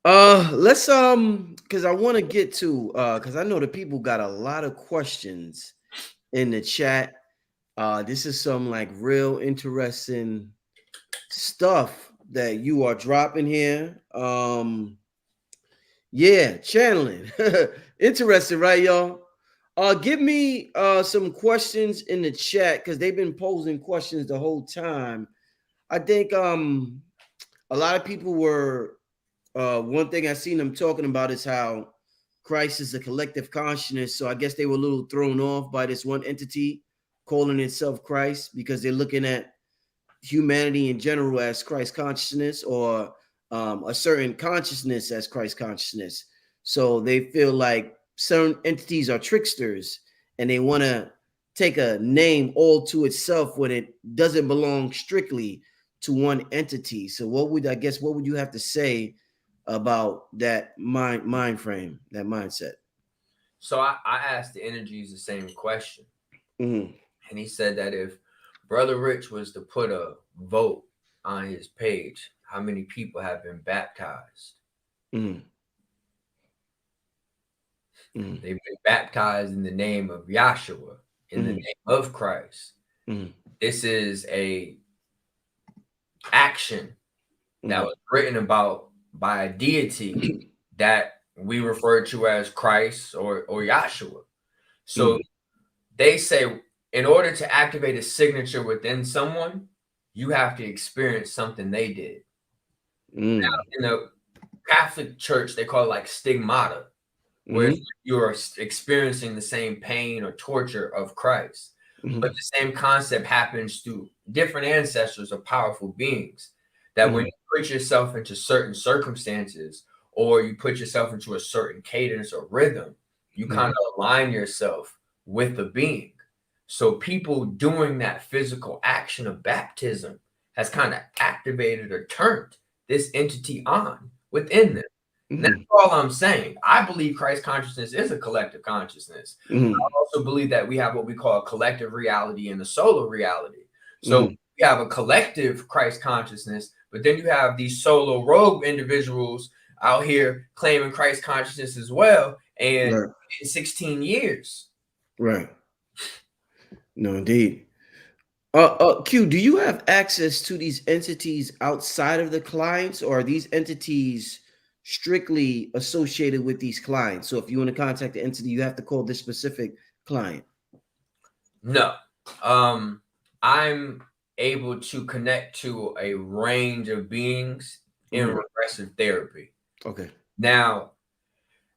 S1: Let's because I want to get to because I know the people got a lot of questions in the chat. This is some like real interesting stuff that you are dropping here. Yeah, channeling. Interesting, right, y'all? Give me some questions in the chat because they've been posing questions the whole time. I think a lot of people were one thing I seen them talking about is how Christ is a collective consciousness. So I guess they were a little thrown off by this one entity calling itself Christ because they're looking at humanity in general as Christ consciousness, or a certain consciousness as Christ consciousness. So they feel like certain entities are tricksters and they want to take a name all to itself when it doesn't belong strictly to one entity. So what would you have to say about that mind frame, that mindset?
S3: So I asked the energies the same question.
S1: Mm-hmm.
S3: And he said that if Brother Rich was to put a vote on his page, how many people have been baptized?
S1: Mm-hmm. Mm-hmm.
S3: They've been baptized in the name of Yahshua, in the name of Christ. Mm-hmm. This is a action that was written about by a deity that we refer to as Christ or Yahshua. So they say in order to activate a signature within someone, you have to experience something they did. Now, in the Catholic Church, they call it like stigmata. where you're experiencing the same pain or torture of Christ. But the same concept happens through different ancestors or powerful beings, that when you put yourself into certain circumstances, or you put yourself into a certain cadence or rhythm, you kind of align yourself with the being. So people doing that physical action of baptism has kind of activated or turned this entity on within them. And that's all I'm saying. I believe Christ consciousness is a collective consciousness. I also believe that we have what we call a collective reality and a solo reality. So we have a collective Christ consciousness, but then you have these solo rogue individuals out here claiming Christ consciousness as well, and in 16 years.
S1: Right. No, indeed. Q, do you have access to these entities outside of the clients, or are these entities strictly associated with these clients? So if you want to contact the entity, you have to call this specific client.
S3: No. I'm able to connect to a range of beings in regressive therapy.
S1: Okay.
S3: Now,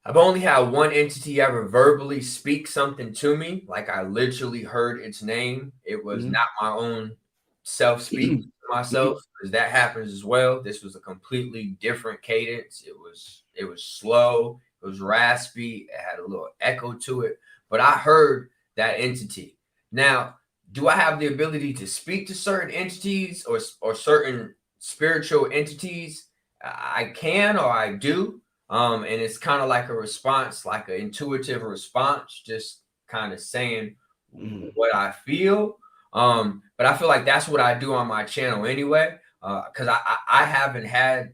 S3: I've only had one entity ever verbally speak something to me. Like, I literally heard its name. It was not my own self speaking to myself, because that happens as well. This was a completely different cadence. It was slow. It was raspy. It had a little echo to it. But I heard that entity. Now, do I have the ability to speak to certain entities or certain spiritual entities? I can, or I do. And it's kind of like a response, like an intuitive response, just kind of saying what I feel. But I feel like that's what I do on my channel anyway, because I haven't had,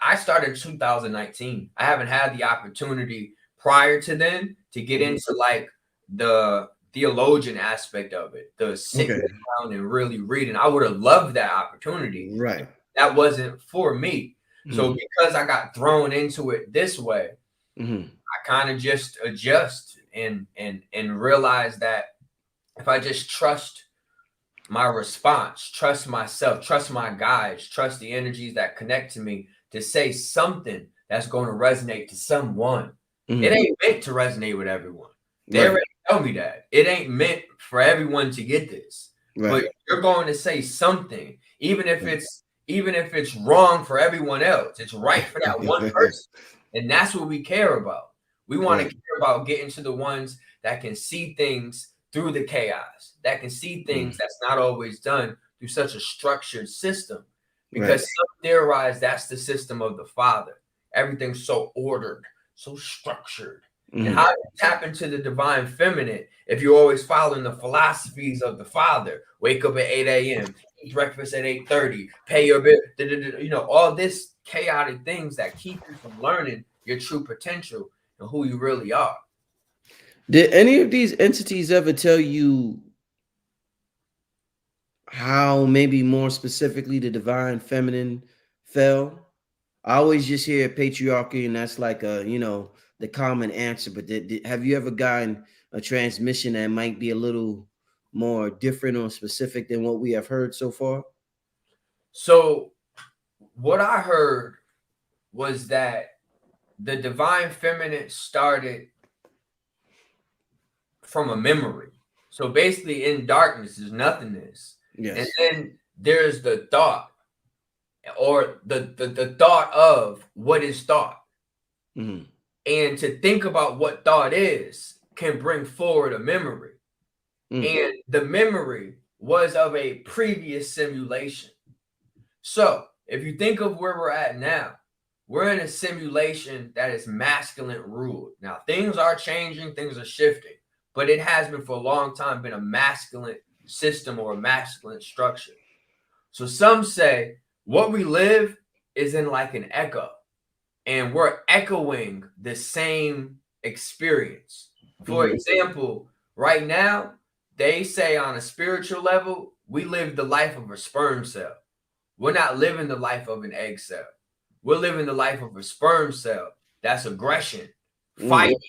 S3: I started in 2019. I haven't had the opportunity prior to then to get into like the theologian aspect of it, the sitting down and really reading. I would have loved that opportunity.
S1: Right.
S3: That wasn't for me. So because I got thrown into it this way, I kind of just adjust and realize that if I just trust my response, trust myself, trust my guides, trust the energies that connect to me to say something that's going to resonate to someone. It ain't meant to resonate with everyone. They already tell me that. It ain't meant for everyone to get this. But you're going to say something, even if it's wrong for everyone else, it's right for that one person. And that's what we care about. We want to care about getting to the ones that can see things through the chaos, that can see things that's not always done through such a structured system. Because some theorize that's the system of the Father. Everything's so ordered, so structured. And how do you tap into the divine feminine if you're always following the philosophies of the Father? Wake up at 8 a.m., eat breakfast at 8:30, pay your bill, you know, all this chaotic things that keep you from learning your true potential and who you really are.
S1: Did any of these entities ever tell you how, maybe more specifically, the divine feminine fell? I always just hear patriarchy, and that's like a, you know, the common answer. But have you ever gotten a transmission that might be a little more different or specific than what we have heard so far?
S3: So what I heard was that the divine feminine started from a memory. So basically, in darkness is nothingness. Yes. And then there's the thought, or the thought of what is thought. And to think about what thought is can bring forward a memory. And the memory was of a previous simulation. So if you think of where we're at now, we're in a simulation that is masculine ruled. Now, things are changing, things are shifting, but it has been for a long time been a masculine system or a masculine structure. So some say what we live is in like an echo, and we're echoing the same experience. For example, right now, they say on a spiritual level, we live the life of a sperm cell. We're not living the life of an egg cell. We're living the life of a sperm cell. That's aggression, fighting.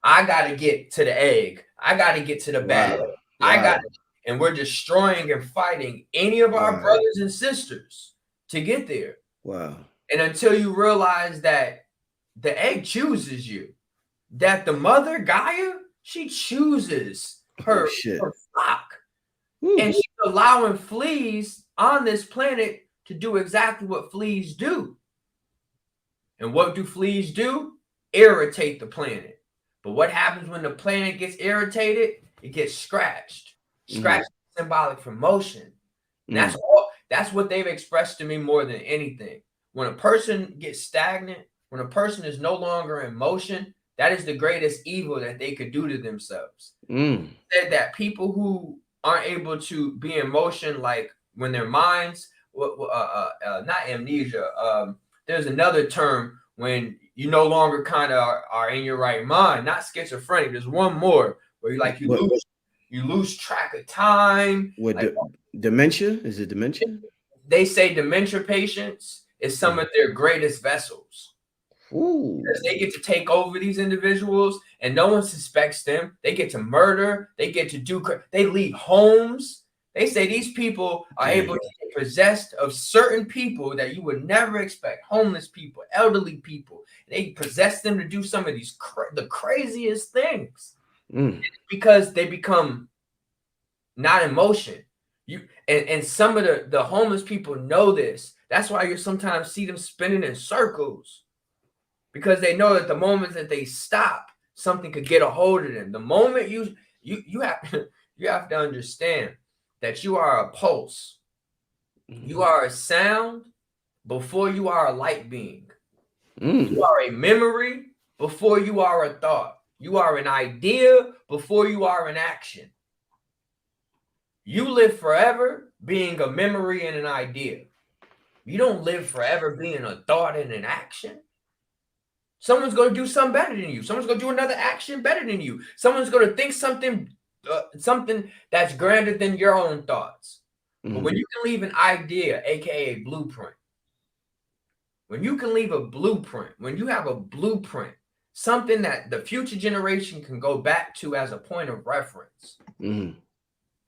S3: I got to get to the egg. I got to get to the bag. I got to, and we're destroying and fighting any of our brothers and sisters to get there. And until you realize that the egg chooses you, that the mother Gaia, she chooses her flock. And she's allowing fleas on this planet to do exactly what fleas do. And what do fleas do? Irritate the planet. But what happens when the planet gets irritated? It gets scratched. Scratched is symbolic for motion. That's all. That's what they've expressed to me more than anything. When a person gets stagnant, when a person is no longer in motion, that is the greatest evil that they could do to themselves. Said that people who aren't able to be in motion, like when their minds, not amnesia. There's another term when you no longer kind of are in your right mind, not schizophrenic. There's one more where you lose track of time.
S1: What, like, dementia? Is it dementia?
S3: They say dementia patients is some of their greatest vessels. Because they get to take over these individuals and no one suspects them. They get to murder. They get to they leave homes. They say these people are able to get possessed of certain people that you would never expect. Homeless people, elderly people. They possess them to do some of these the craziest things because they become not in motion. And some of the homeless people know this. That's why you sometimes see them spinning in circles. Because they know that the moment that they stop, something could get a hold of them. The moment you have to understand that you are a pulse. You are a sound before you are a light being. You are a memory before you are a thought. You are an idea before you are an action. You live forever being a memory and an idea. You don't live forever being a thought and an action. Someone's going to do something better than you. Someone's going to do another action better than you. Someone's going to think something that's grander than your own thoughts. But when you can leave an idea, aka a blueprint, when you can leave a blueprint, when you have a blueprint, something that the future generation can go back to as a point of reference. And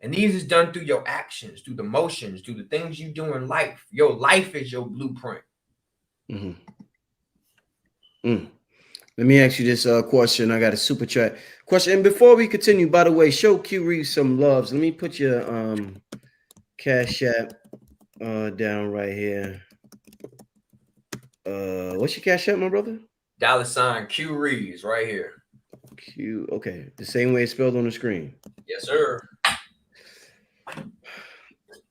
S3: these is done through your actions, through the motions, through the things you do in life. Your life is your blueprint.
S1: Let me ask you this question. I got a super chat question. And before we continue, by the way, show Q Reaves some loves. Let me put your Cash App down right here. What's your Cash App, my brother?
S3: $ Q Reaves right here.
S1: Q, okay. The same way it's spelled on the screen.
S3: Yes, sir.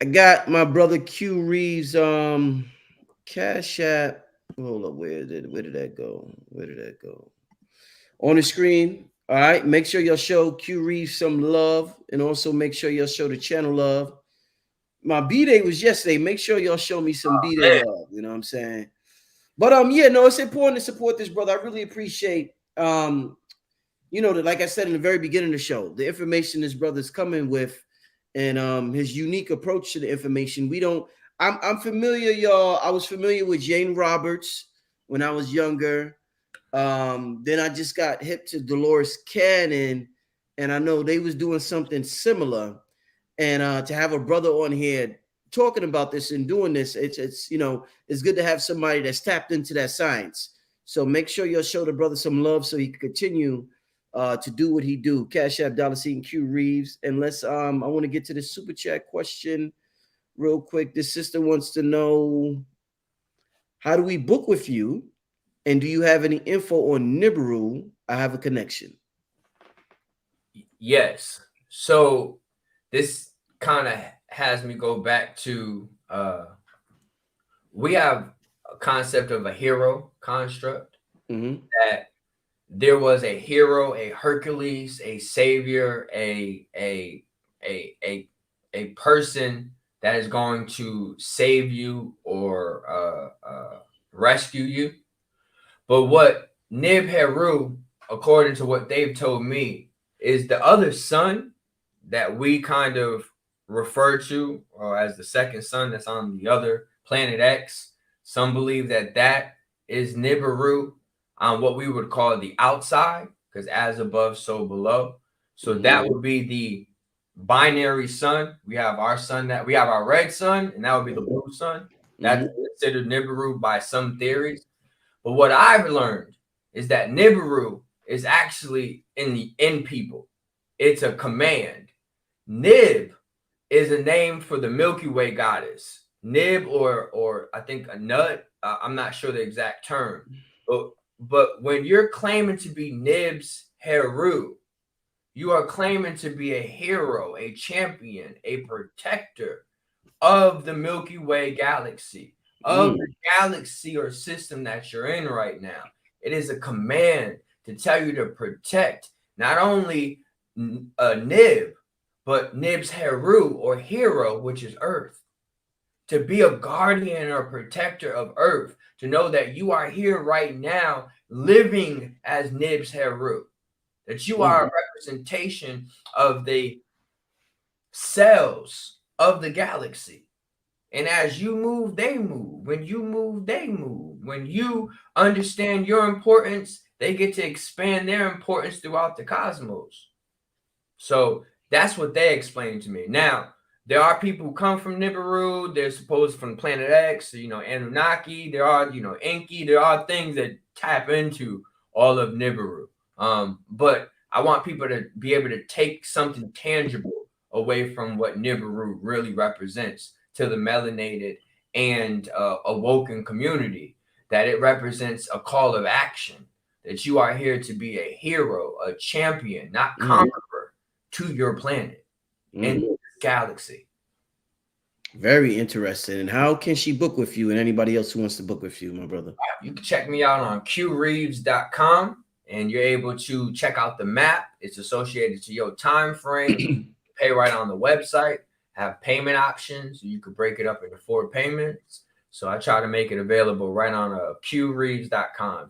S1: I got my brother Q Reaves Cash App. Hold up, where did that go? Where did that go? On the screen. All right. Make sure y'all show Q Reaves some love, and also make sure y'all show the channel love. My B-Day was yesterday. Make sure y'all show me some B-Day love. You know what I'm saying? But yeah, no, it's important to support this brother. I really appreciate you know, that, like I said in the very beginning of the show, the information this brother's coming with and his unique approach to the information. I'm familiar, y'all. I was familiar with Jane Roberts when I was younger. Then I just got hip to Dolores Cannon, and I know they was doing something similar. And to have a brother on here talking about this and doing this, it's you know, it's good to have somebody that's tapped into that science. So make sure you'll show the brother some love so he can continue to do what he do. Cash App $ Q Reaves. And let's I want to get to the super chat question real quick. This sister wants to know, how do we book with you? And do you have any info on Nibiru? I have a connection.
S3: Yes. So this kind of has me go back to we have a concept of a hero construct, that there was a hero, a Hercules, a savior, a person that is going to save you or rescue you. But what Nibiru, according to what they've told me, is the other sun that we kind of refer to or as the second sun that's on the other planet X. Some believe that that is Nibiru on what we would call the outside, because as above, so below. So that would be the binary sun. We have our sun, that we have our red sun, and that would be the blue sun. That's considered Nibiru by some theories. But what I've learned is that Nibiru is actually in people. It's a command. Nib is a name for the Milky Way goddess. Nib or I think a nut. I'm not sure the exact term. But when you're claiming to be Nib's Heru, you are claiming to be a hero, a champion, a protector of the Milky Way galaxy, of the galaxy or system that you're in right now. It is a command to tell you to protect not only Nib, but Nib's Heru or hero, which is Earth. To be a guardian or protector of Earth, to know that you are here right now living as Nib's Heru, that you are a representation of the cells of the galaxy. And as you move, they move. When you move, they move. When you understand your importance, they get to expand their importance throughout the cosmos. So that's what they explained to me. Now, there are people who come from Nibiru. They're supposed from Planet X, Anunnaki. There are, Enki. There are things that tap into all of Nibiru. But I want people to be able to take something tangible away from what Nibiru really represents to the melanated and awoken community, that it represents a call of action, that you are here to be a hero, a champion, not conqueror to your planet and this galaxy.
S1: Very interesting. And how can she book with you and anybody else who wants to book with you, my brother?
S3: You can check me out on qreaves.com, and you're able to check out the map. It's associated to your time frame. Pay right on the website. Have payment options. You could break it up into 4 payments. So I try to make it available right on qreaves.com.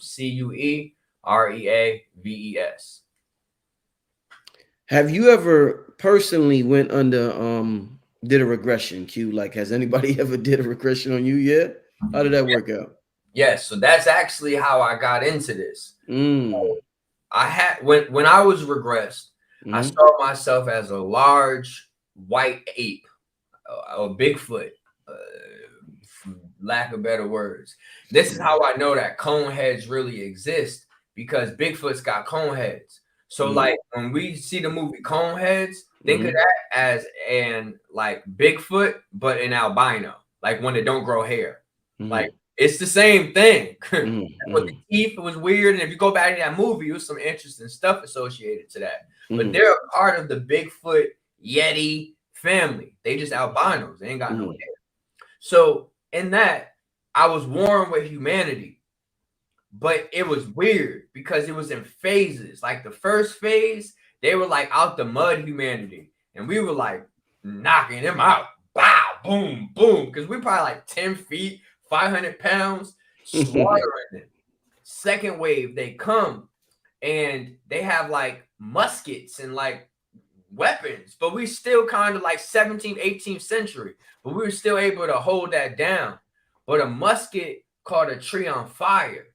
S3: QUEREAVES.
S1: Have you ever personally went under did a regression, Q? Like, has anybody ever did a regression on you yet? How did that work out?
S3: Yes, so that's actually how I got into this. I had when I was regressed, I saw myself as a large white ape, or Bigfoot, for lack of better words. This is how I know that cone heads really exist, because Bigfoot's got cone heads. So like when we see the movie Coneheads, think of that as like Bigfoot, but an albino, like when they don't grow hair. Like it's the same thing. But the teeth was weird. And if you go back to that movie, it was some interesting stuff associated to that. But they're a part of the Bigfoot Yeti family. They just albinos. They ain't got no hair. So in that, I was born with humanity. But it was weird because it was in phases. Like the first phase, they were like out the mud humanity. And we were like knocking them out. Bow, boom, boom. Because we're probably like 10 feet, 500 pounds, slaughtering them. Second wave, they come and they have like muskets and like weapons. But we still kind of like 17th, 18th century. But we were still able to hold that down. But a musket caught a tree on fire.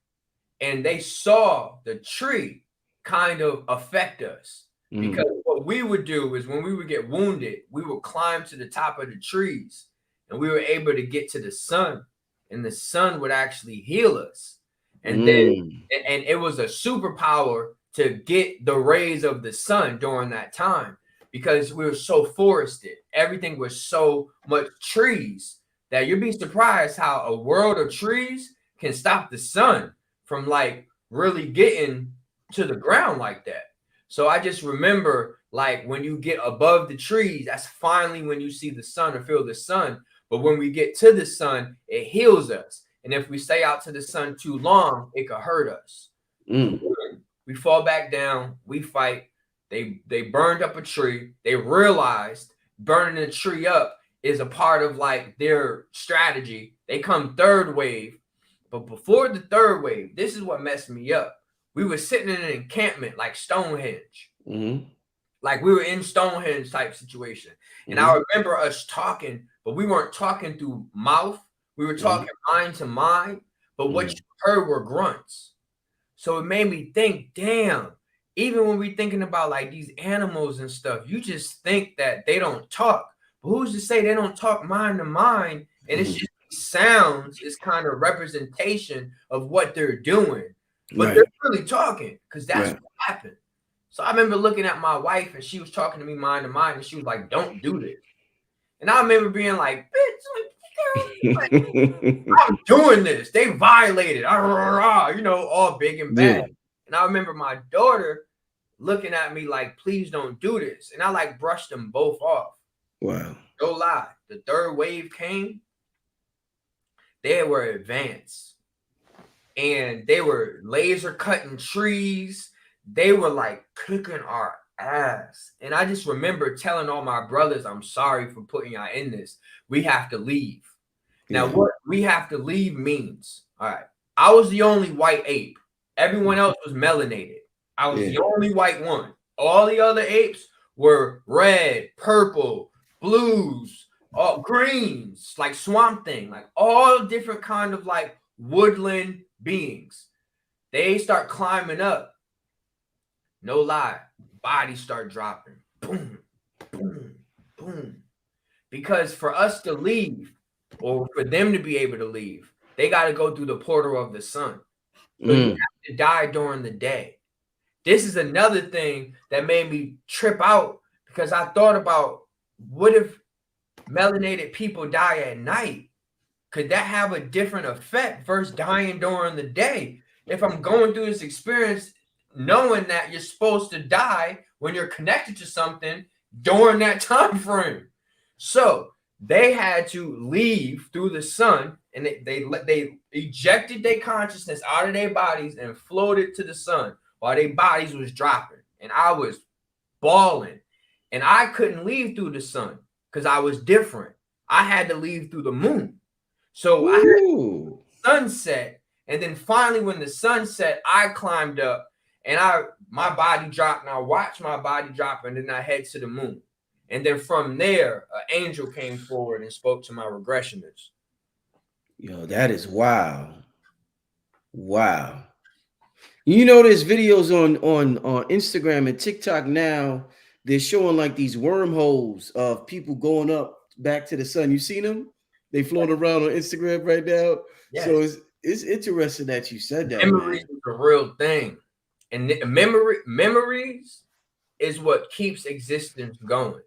S3: And they saw the tree kind of affect us, because what we would do is when we would get wounded, we would climb to the top of the trees and we were able to get to the sun, and the sun would actually heal us. And then and it was a superpower to get the rays of the sun during that time, because we were so forested. Everything was so much trees that you'd be surprised how a world of trees can stop the sun from like really getting to the ground like that. So I just remember, like, when you get above the trees, that's finally when you see the sun or feel the sun. But when we get to the sun, it heals us. And if we stay out to the sun too long, it could hurt us. We fall back down, we fight. They burned up a tree. They realized burning the tree up is a part of like their strategy. They come third wave. But before the third wave, this is what messed me up. We were sitting in an encampment like Stonehenge. Like we were in Stonehenge type situation. And I remember us talking, but we weren't talking through mouth. We were talking mind to mind. But what you heard were grunts. So it made me think, damn, even when we're thinking about like these animals and stuff, you just think that they don't talk. But who's to say they don't talk mind to mind? And it's just sounds is kind of representation of what they're doing. but they're really talking because that's what happened. So I remember looking at my wife and she was talking to me mind to mind and she was like, don't do this. And I remember being like, bitch, I'm doing this. They violated, you know, all big and bad. Yeah. And I remember my daughter looking at me like, please don't do this. And I like brushed them both off.
S1: Wow.
S3: No lie. The third wave came. They were advanced. And they were laser cutting trees. They were like kicking our ass. And I just remember telling all my brothers, I'm sorry for putting y'all in this. We have to leave. Now, what we have to leave means, all right, I was the only white ape. Everyone else was melanated. I was the only white one. All the other apes were red, purple, blues, greens, like Swamp Thing, like all different kind of like woodland beings. They start climbing up. No lie, bodies start dropping. Boom, boom, boom. Because for us to leave, or for them to be able to leave, they got to go through the portal of the sun. So you have to die during the day. This is another thing that made me trip out because I thought about, what if melanated people die at night? Could that have a different effect versus dying during the day? If I'm going through this experience, knowing that you're supposed to die when you're connected to something during that time frame. So they had to leave through the sun, and they ejected their consciousness out of their bodies and floated to the sun while their bodies was dropping. And I was bawling, and I couldn't leave through the sun because I was different. I had to leave through the moon. So I had sunset, and then finally when the sun set, I climbed up, and my body dropped, and I watched my body drop, and then I head to the moon. And then from there, an angel came forward and spoke to my regressionists.
S1: Yo, that is wow. Wow. You know, there's videos on Instagram and TikTok now. They're showing like these wormholes of people going up back to the sun. You seen them? They float around on Instagram right now. Yes. So it's interesting that you said that.
S3: Memories is a real thing. And memories is what keeps existence going.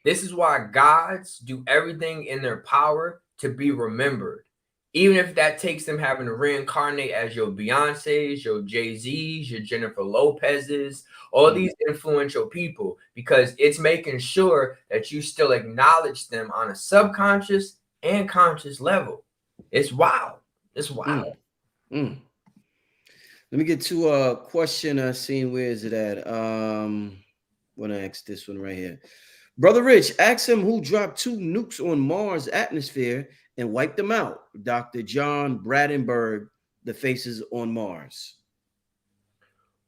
S3: This is why gods do everything in their power to be remembered. Even if that takes them having to reincarnate as your Beyoncés, your Jay-Z's, your Jennifer Lopez's, all these influential people, because it's making sure that you still acknowledge them on a subconscious and conscious level. It's wild. It's wild.
S1: Let me get to a question. Seeing where is it at? Want to ask this one right here. Brother Rich, ask him who dropped 2 nukes on Mars' atmosphere and wiped them out. Dr. John Bradenberg, The Faces on Mars.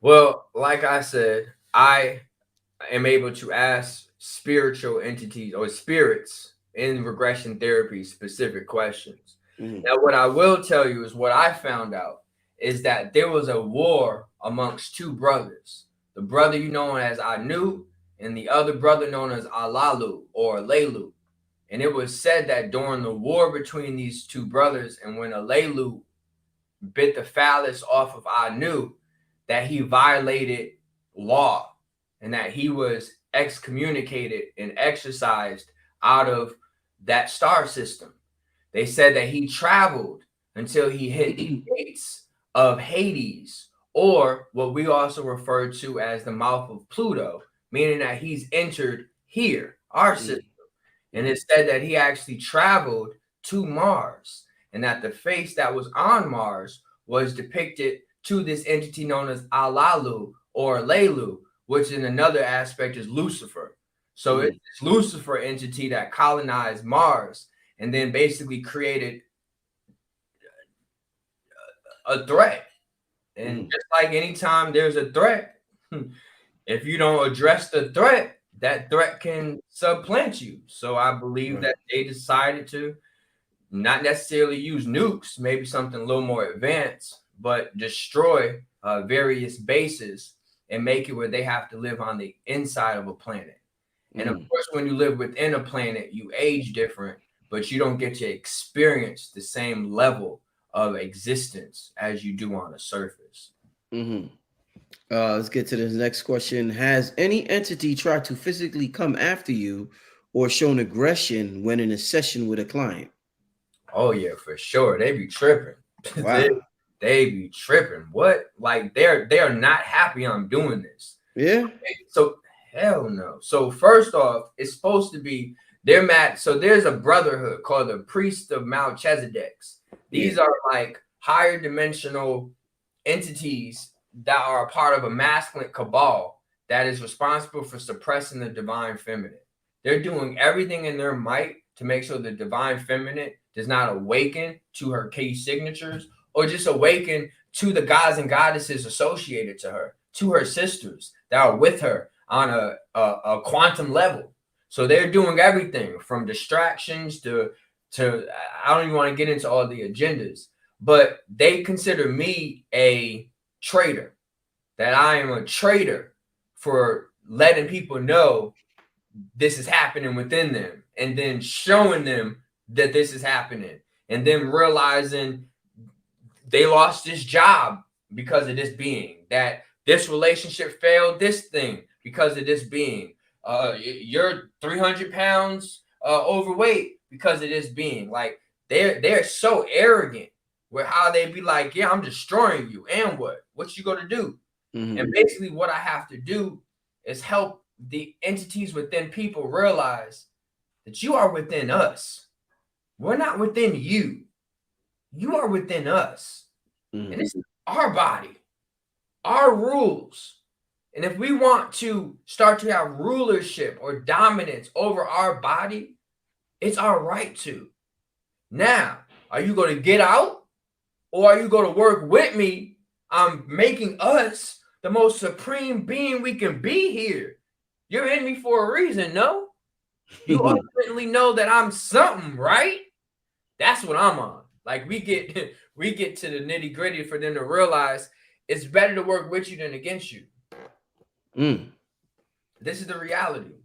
S3: Well, like I said, I am able to ask spiritual entities or spirits in regression therapy specific questions. Now, what I will tell you is what I found out is that there was a war amongst 2 brothers. The brother you know as Anu, and the other brother known as Alalu or Lelu. And it was said that during the war between these 2 brothers, and when Alelu bit the phallus off of Anu, that he violated law and that he was excommunicated and exorcised out of that star system. They said that he traveled until he hit the gates of Hades, or what we also refer to as the mouth of Pluto, meaning that he's entered here, our system. And it said that he actually traveled to Mars, and that the face that was on Mars was depicted to this entity known as Alalu or Lelu, which in another aspect is Lucifer. So it's this Lucifer entity that colonized Mars and then basically created a threat. And just like anytime there's a threat, if you don't address the threat, that threat can supplant you. So I believe that they decided to not necessarily use nukes, maybe something a little more advanced, but destroy various bases and make it where they have to live on the inside of a planet. And of course, when you live within a planet, you age different, but you don't get to experience the same level of existence as you do on the surface.
S1: Mm-hmm. Let's get to this next question. Has any entity tried to physically come after you or shown aggression when in a session with a client?
S3: Oh yeah, for sure. They be tripping.
S1: Wow.
S3: they be tripping. What? Like they are not happy I'm doing this.
S1: Yeah.
S3: So hell no. So first off, it's supposed to be they're mad. So there's a brotherhood called the Priest of Melchizedek's. These are like higher dimensional entities that are a part of a masculine cabal that is responsible for suppressing the divine feminine. They're doing everything in their might to make sure the divine feminine does not awaken to her key signatures or just awaken to the gods and goddesses associated to her, to her sisters that are with her on a quantum level. So they're doing everything from distractions to I don't even want to get into all the agendas, but they consider me a traitor, that I am a traitor for letting people know this is happening within them and then showing them that this is happening and then realizing they lost this job because of this being, that this relationship failed this thing because of this being. You're 300 pounds overweight because of this being. Like they're so arrogant with how they be like, yeah, I'm destroying you. And what you gonna do? Mm-hmm. And basically what I have to do is help the entities within people realize that you are within us. We're not within you. You are within us. Mm-hmm. And it's our body, our rules. And if we want to start to have rulership or dominance over our body, it's our right to. Now, are you going to get out or are you going to work with me on making us the most supreme being we can be here? You're in me for a reason, no? You ultimately know that I'm something, right? That's what I'm on. Like we get to the nitty gritty for them to realize it's better to work with you than against you. This is the reality.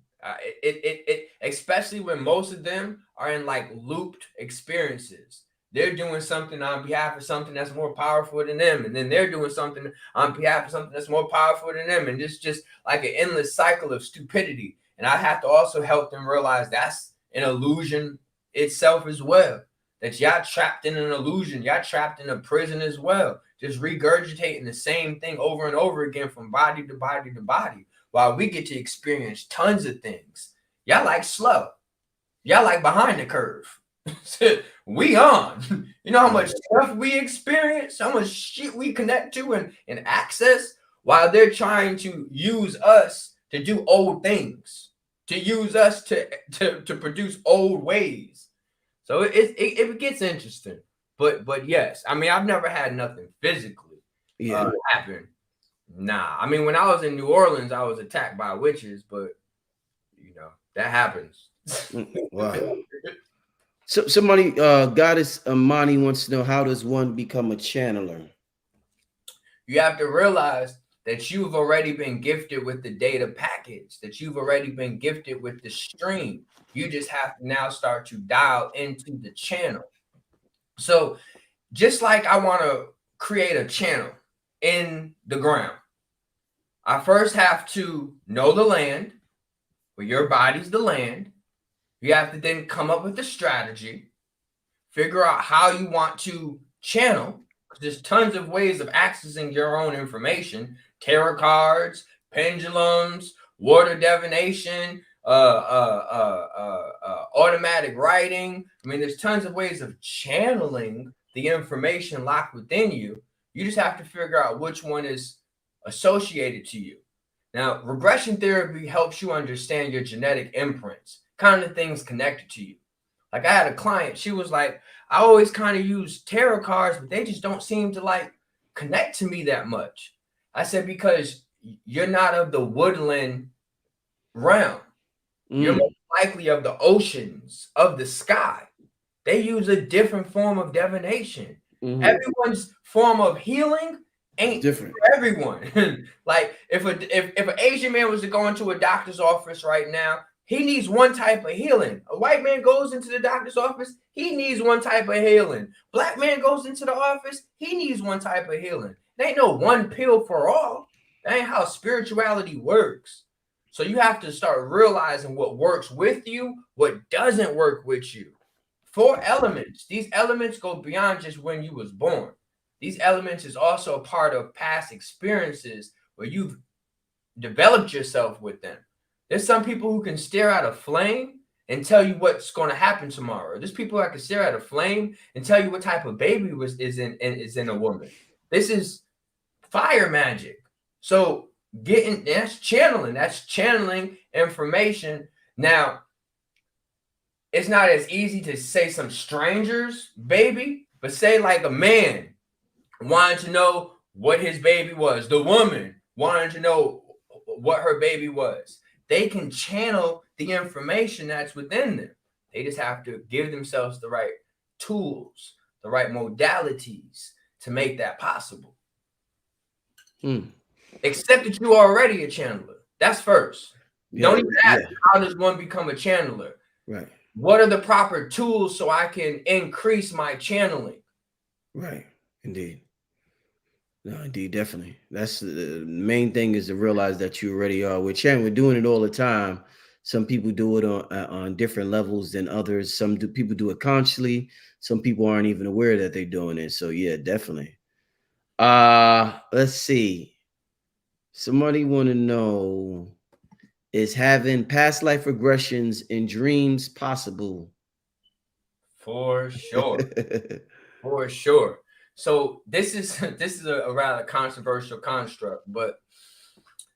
S3: It especially when most of them are in like looped experiences. They're doing something on behalf of something that's more powerful than them, and then they're doing something on behalf of something that's more powerful than them, and it's just like an endless cycle of stupidity. And I have to also help them realize that's an illusion itself as well. That y'all trapped in an illusion, y'all trapped in a prison as well, just regurgitating the same thing over and over again from body to body to body, while we get to experience tons of things. Y'all like slow, y'all like behind the curve. We on. You know how much stuff we experience, how much shit we connect to and access, while they're trying to use us to do old things, to use us to produce old ways. So it gets interesting, but yes, I mean, I've never had nothing physically happen. Nah, I mean, when I was in New Orleans, I was attacked by witches, but you know that happens.
S1: Wow. So somebody, Goddess Amani wants to know, how does one become a channeler?
S3: You have to realize that you've already been gifted with the data package, that you've already been gifted with the stream. You just have to now start to dial into the channel. So just like I want to create a channel in the ground, I first have to know the land, where your body's the land. You have to then come up with a strategy, figure out how you want to channel. There's tons of ways of accessing your own information: tarot cards, pendulums, water divination, automatic writing. I mean, there's tons of ways of channeling the information locked within you. You just have to figure out which one is associated to you. Now, regression therapy helps you understand your genetic imprints, kind of things connected to you. Like I had a client, she was like, I always kind of use tarot cards, but they just don't seem to like connect to me that much. I said, because you're not of the woodland realm. You're most likely of the oceans, of the sky. They use a different form of divination. Everyone's form of healing ain't different for everyone. Like if an Asian man was to go into a doctor's office right now, he needs one type of healing. A white man goes into the doctor's office, he needs one type of healing. Black man goes into the office, he needs one type of healing. There ain't no one pill for all. That ain't how spirituality works. So you have to start realizing what works with you, what doesn't work with you. 4 elements. These elements go beyond just when you was born. These elements is also a part of past experiences where you've developed yourself with them. There's some people who can stare at a flame and tell you what's going to happen tomorrow. There's people that can stare at a flame and tell you what type of baby is in a woman. This is fire magic. So that's channeling information. Now, it's not as easy to say some strangers, baby, but say like a man wanted to know what his baby was. The woman wanted to know what her baby was. They can channel the information that's within them. They just have to give themselves the right tools, the right modalities to make that possible. Accept that you are already a channeler. That's first. Don't even ask how does one become a channeler.
S1: Right.
S3: What are the proper tools so I can increase my channeling?
S1: Right. Indeed. No, indeed, definitely. That's the main thing, is to realize that you already are. We're doing it all the time. Some people do it on different levels than others. Some people do it consciously. Some people aren't even aware that they're doing it. So yeah, definitely. Let's see. Somebody want to know, is having past life regressions in dreams possible?
S3: For sure. For sure. So this is a rather controversial construct, but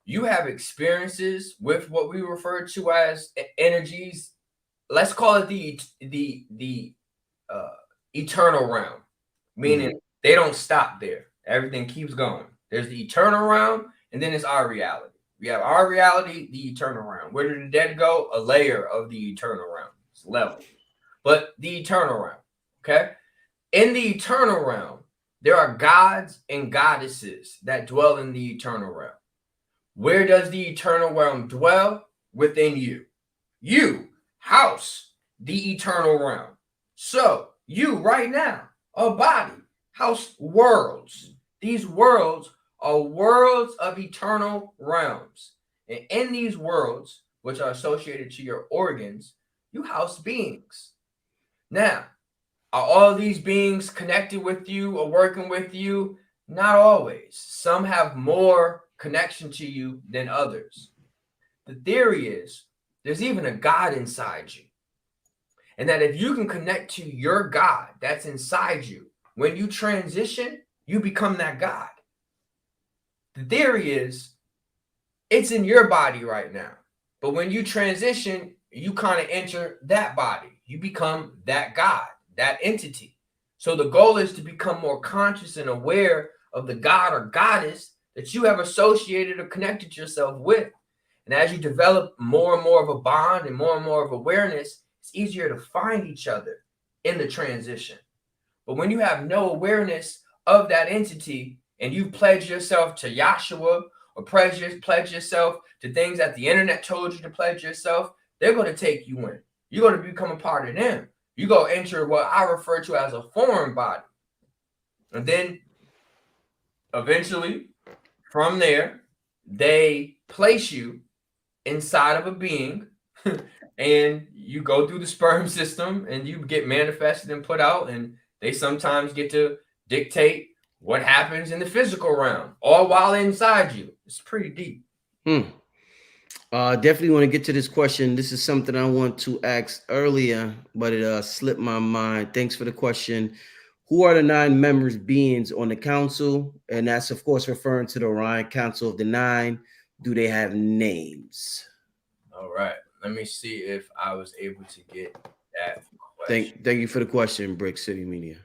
S3: you have experiences with what we refer to as energies. Let's call it the eternal realm, meaning they don't stop there. Everything keeps going. There's the eternal realm, and then it's our reality. We have our reality, the eternal realm. Where do the dead go? A layer of the eternal realm. It's level. But the eternal realm, okay? In the eternal realm, there are gods and goddesses that dwell in the eternal realm. Where does the eternal realm dwell? Within you. You house the eternal realm. So you right now, a body, house worlds. These worlds are worlds of eternal realms. And in these worlds, which are associated to your organs, you house beings. Now, are all these beings connected with you or working with you? Not always. Some have more connection to you than others. The theory is there's even a God inside you. And that if you can connect to your God that's inside you, when you transition, you become that God. The theory is it's in your body right now. But when you transition, you kind of enter that body. You become that God, that entity. So the goal is to become more conscious and aware of the God or goddess that you have associated or connected yourself with. And as you develop more and more of a bond and more of awareness, it's easier to find each other in the transition. But when you have no awareness of that entity and you pledge yourself to Yahshua or pledge yourself to things that the internet told you to pledge yourself, they're going to take you in. You're going to become a part of them. You're going to enter what I refer to as a foreign body. And then eventually, from there, they place you inside of a being and you go through the sperm system and you get manifested and put out, and they sometimes get to dictate what happens in the physical realm, all while inside you. It's pretty deep.
S1: Definitely want to get to this question. This is something I want to ask earlier, but it slipped my mind. Thanks for the question. Who are the 9 members beings on the council? And that's, of course, referring to the Orion Council of the 9. Do they have names?
S3: All right. Let me see if I was able to get that question.
S1: Thank you for the question, Brick City Media.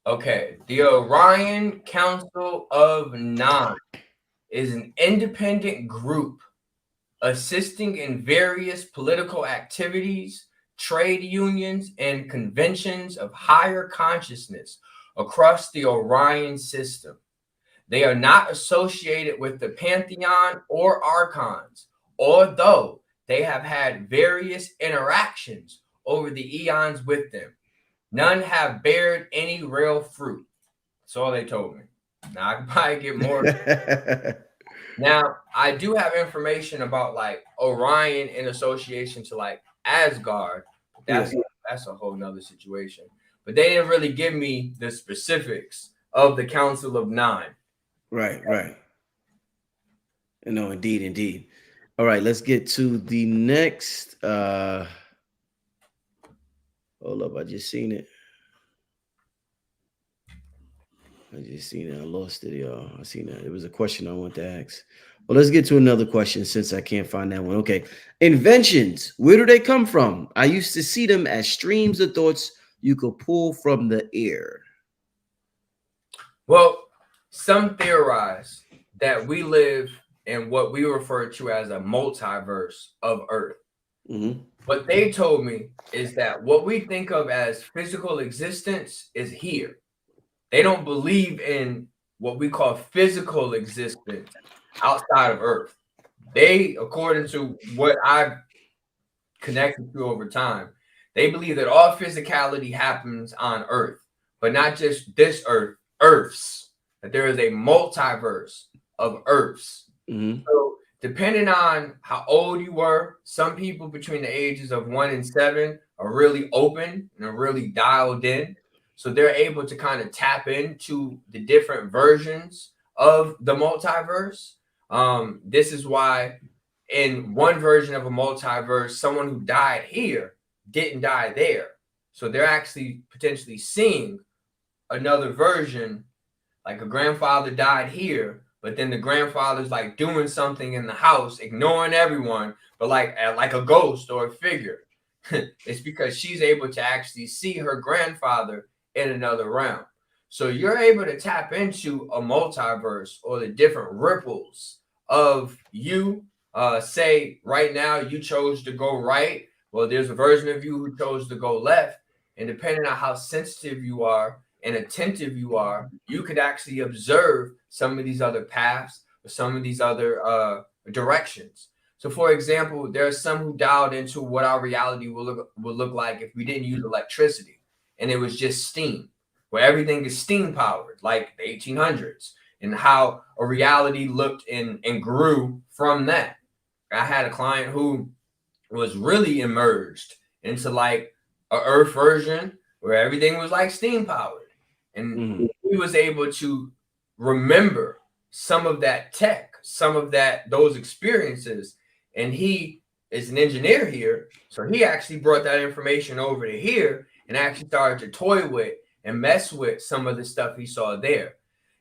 S3: Okay. The Orion Council of 9 is an independent group assisting in various political activities, trade unions, and conventions of higher consciousness across the Orion system. They are not associated with the Pantheon or Archons, although they have had various interactions over the eons with them. None have bared any real fruit. That's all they told me. Now I can probably get more. Now I do have information about like Orion in association to like Asgard. That's a whole nother situation. But they didn't really give me the specifics of the Council of Nine.
S1: Right. No, indeed. All right, let's get to the next. Hold up, I just seen it. I lost it, y'all. I seen that. It was a question I want to ask. Well, let's get to another question since I can't find that one. Okay. Inventions. Where do they come from? I used to see them as streams of thoughts you could pull from the air.
S3: Well, some theorize that we live in what we refer to as a multiverse of Earth.
S1: Mm-hmm.
S3: What they told me is that what we think of as physical existence is here. They don't believe in what we call physical existence outside of Earth. They, according to what I've connected to over time, they believe that all physicality happens on Earth, but not just this Earth, Earths. That there is a multiverse of Earths.
S1: Mm-hmm.
S3: So depending on how old you were, some people between the ages of 1 and 7 are really open and are really dialed in. So they're able to kind of tap into the different versions of the multiverse. This is why in one version of a multiverse, someone who died here didn't die there. So they're actually potentially seeing another version, like a grandfather died here, but then the grandfather's like doing something in the house, ignoring everyone, but like a ghost or a figure. It's because she's able to actually see her grandfather in another realm. So you're able to tap into a multiverse or the different ripples of you. Say right now you chose to go right. Well, there's a version of you who chose to go left. And depending on how sensitive you are and attentive you are, you could actually observe some of these other paths or some of these other directions. So, for example, there are some who dialed into what our reality will look like if we didn't use electricity and it was just steam, where everything is steam powered, like the 1800s, and how a reality looked and grew from that. I had a client who was really immersed into like a Earth version where everything was like steam powered, and he was able to remember some of that tech, some of those experiences. And he is an engineer here, so he actually brought that information over to here and actually started to toy with and mess with some of the stuff he saw there.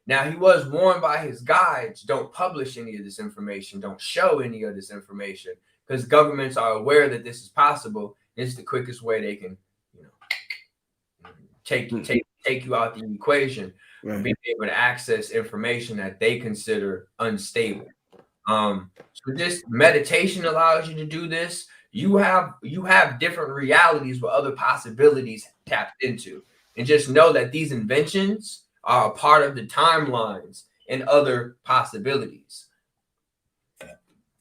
S3: Now, he was warned by his guides, don't publish any of this information, don't show any of this information, because governments are aware that this is possible. It's the quickest way they can, take you out the equation, right, being able to access information that they consider unstable. So this meditation allows you to do this. You have different realities with other possibilities tapped into, and just know that these inventions are a part of the timelines and other possibilities.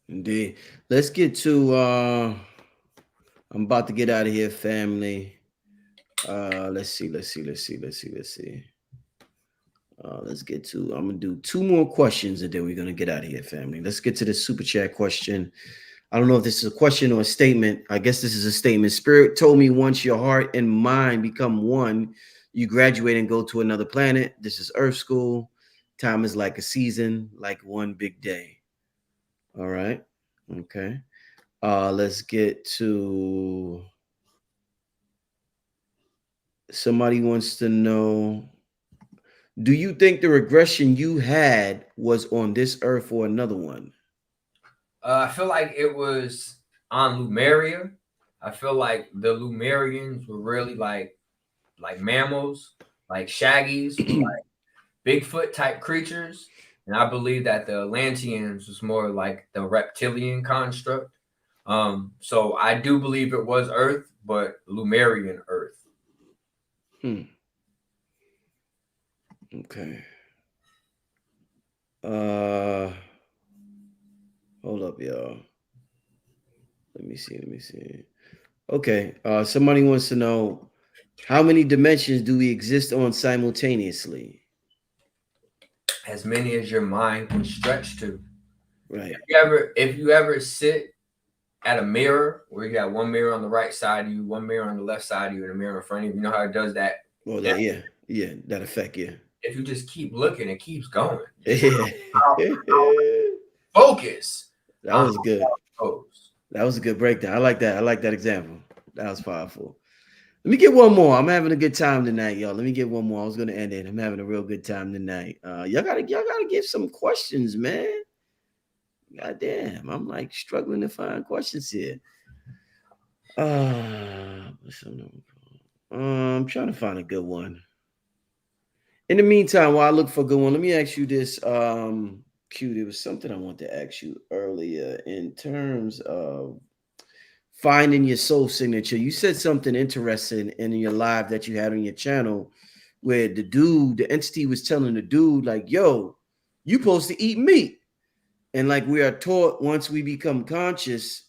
S1: Indeed. Let's get to I'm about to get out of here, family. Let's see. Let's get to, I'm gonna do 2 more questions and then we're gonna get out of here, family. Let's get to the super chat question. I don't know if this is a question or a statement. I guess this is a statement. Spirit told me once your heart and mind become one, you graduate and go to another planet. This is Earth School. Time is like a season, like one big day. All right. Okay. Let's get to, somebody wants to know, do you think the regression you had was on this Earth or another one?
S3: I feel like it was on Lumeria. I feel like the Lumerians were really like mammals, like shaggies, like Bigfoot type creatures. And I believe that the Atlanteans was more like the reptilian construct. So I do believe it was Earth, but Lumerian Earth.
S1: Okay. Hold up, y'all. Let me see. Okay. Somebody wants to know, how many dimensions do we exist on simultaneously?
S3: as many as your mind can stretch to.
S1: Right.
S3: If you ever sit at a mirror where you got one mirror on the right side of you, one mirror on the left side of you, and a mirror in front of you, you know how it does that?
S1: Well, yeah, that effect, yeah.
S3: If you just keep looking, it keeps going.
S1: Yeah.
S3: Focus.
S1: That was good. That was a good breakdown. I like that. I like that example. That was powerful. Let me get one more. I'm having a good time tonight, y'all. Let me get one more. I was gonna end it. I'm having a real good time tonight. Y'all gotta give some questions, man. God damn, I'm like struggling to find questions here. I'm trying to find a good one. In the meantime, while I look for a good one, let me ask you this. Q, there was something I wanted to ask you earlier in terms of finding your soul signature. You said something interesting in your live that you had on your channel where the entity was telling the dude, like, yo, you supposed to eat meat. And like we are taught, once we become conscious,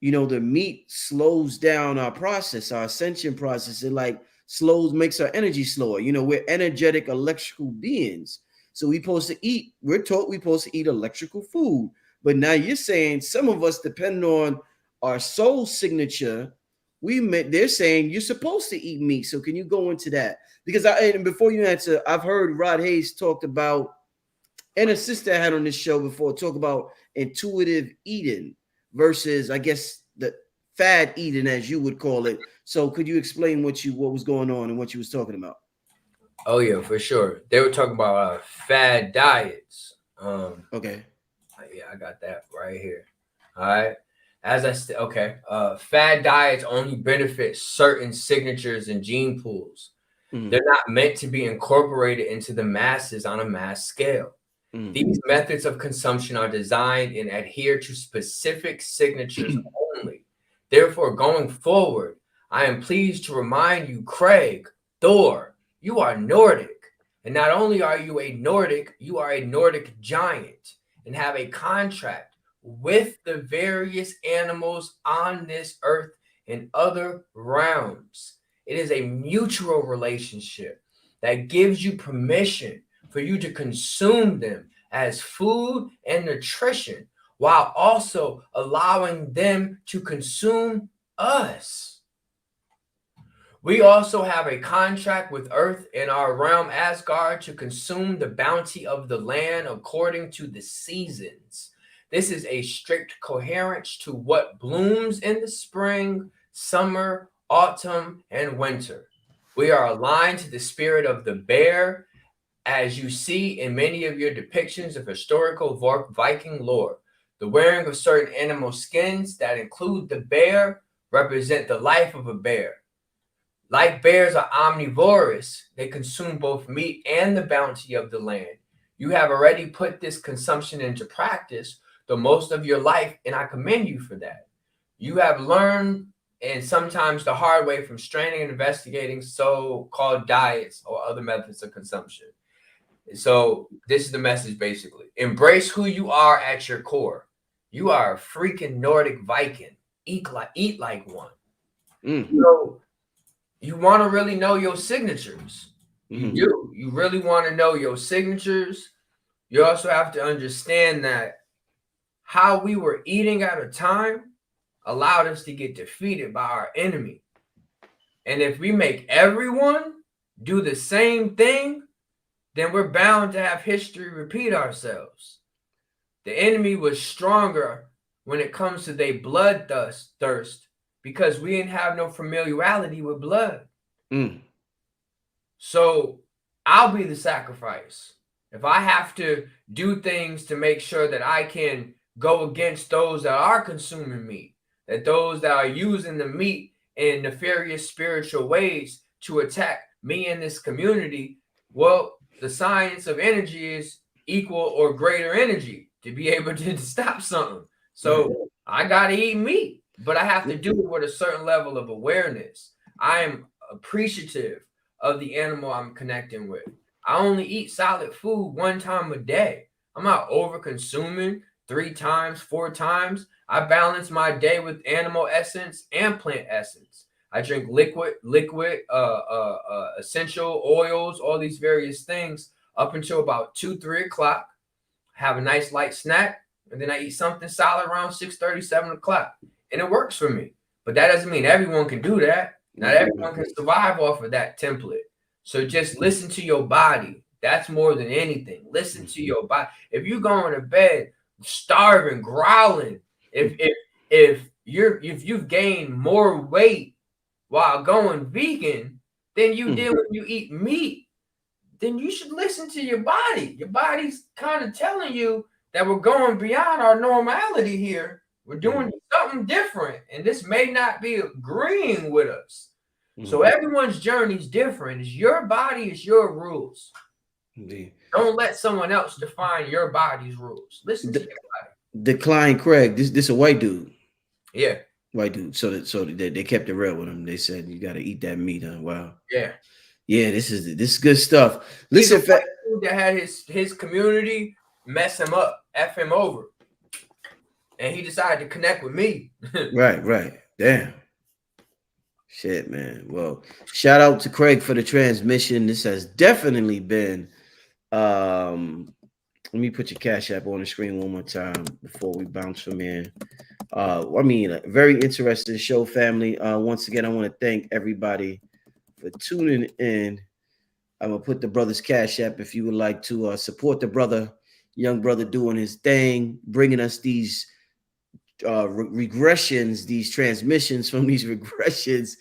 S1: you know, the meat slows down our process, our ascension process. It like makes our energy slower. You know, we're energetic electrical beings. So we're taught we're supposed to eat electrical food. But now you're saying some of us, depending on our soul signature, they're saying you're supposed to eat meat. So can you go into that? Because and before you answer, I've heard Rod Hayes talked about, and a sister I had on this show before, talk about intuitive eating versus, I guess, the fad eating, as you would call it. So could you explain what was going on and what you was talking about?
S3: Oh yeah, for sure. They were talking about fad diets.
S1: Okay.
S3: Yeah, I got that right here. All right. As I said, fad diets only benefit certain signatures and gene pools. Mm-hmm. They're not meant to be incorporated into the masses on a mass scale. Mm-hmm. These methods of consumption are designed and adhere to specific signatures only. Therefore, going forward, I am pleased to remind you, Craig, Thor, you are Nordic. And not only are you a Nordic, you are a Nordic giant and have a contract with the various animals on this earth and other realms. It is a mutual relationship that gives you permission for you to consume them as food and nutrition, while also allowing them to consume us. We also have a contract with Earth and our realm Asgard to consume the bounty of the land according to the seasons. This is a strict coherence to what blooms in the spring, summer, autumn, and winter. We are aligned to the spirit of the bear, as you see in many of your depictions of historical Viking lore. The wearing of certain animal skins that include the bear represent the life of a bear. Like bears are omnivorous, they consume both meat and the bounty of the land. You have already put this consumption into practice the most of your life, and I commend you for that. You have learned, and sometimes the hard way, from straining and investigating so-called diets or other methods of consumption. So this is the message, basically. Embrace who you are at your core. You are a freaking Nordic Viking. Eat like one. So you want to really know your signatures. You do. You really want to know your signatures. You also have to understand that how we were eating at a time allowed us to get defeated by our enemy. And if we make everyone do the same thing, then we're bound to have history repeat ourselves. The enemy was stronger when it comes to their bloodthirst because we didn't have no familiarity with blood. So I'll be the sacrifice. If I have to do things to make sure that I can go against those that are consuming meat, that those that are using the meat in nefarious spiritual ways to attack me in this community, well, the science of energy is equal or greater energy to be able to stop something. So I got to eat meat, but I have to do it with a certain level of awareness. I am appreciative of the animal I'm connecting with. I only eat solid food one time a day. I'm not over consuming 3 times, 4 times. I balance my day with animal essence and plant essence. I drink liquid, essential oils, all these various things up until about 2, 3 o'clock, have a nice light snack, and then I eat something solid around 6:30, 7 o'clock. And it works for me. But that doesn't mean everyone can do that. Not everyone can survive off of that template. So just listen to your body. That's more than anything. Listen to your body. If you're going to bed starving, growling, if you've gained more weight while going vegan than you did when you eat meat, then you should listen to your body. Your body's kind of telling you that we're going beyond our normality here. We're doing something different, and this may not be agreeing with us. So everyone's journey is different. It's your body, it's your rules. Don't let someone else define your body's rules. Listen to your body.
S1: Decline Craig. This a white dude.
S3: Yeah.
S1: White dude. So they kept it real with him. They said you got to eat that meat. Huh? Wow.
S3: Yeah.
S1: Yeah. This is good stuff. Listen,
S3: that had his community mess him up, F him over, and he decided to connect with me.
S1: Right. Damn. Shit, man. Well, shout out to Craig for the transmission. This has definitely been. Let me put your Cash App on the screen one more time before we bounce from here. I mean, a very interesting show, family. Once again, I want to thank everybody for tuning in. I'm gonna put the brother's Cash App if you would like to support the brother, young brother doing his thing, bringing us these regressions, these transmissions from these regressions.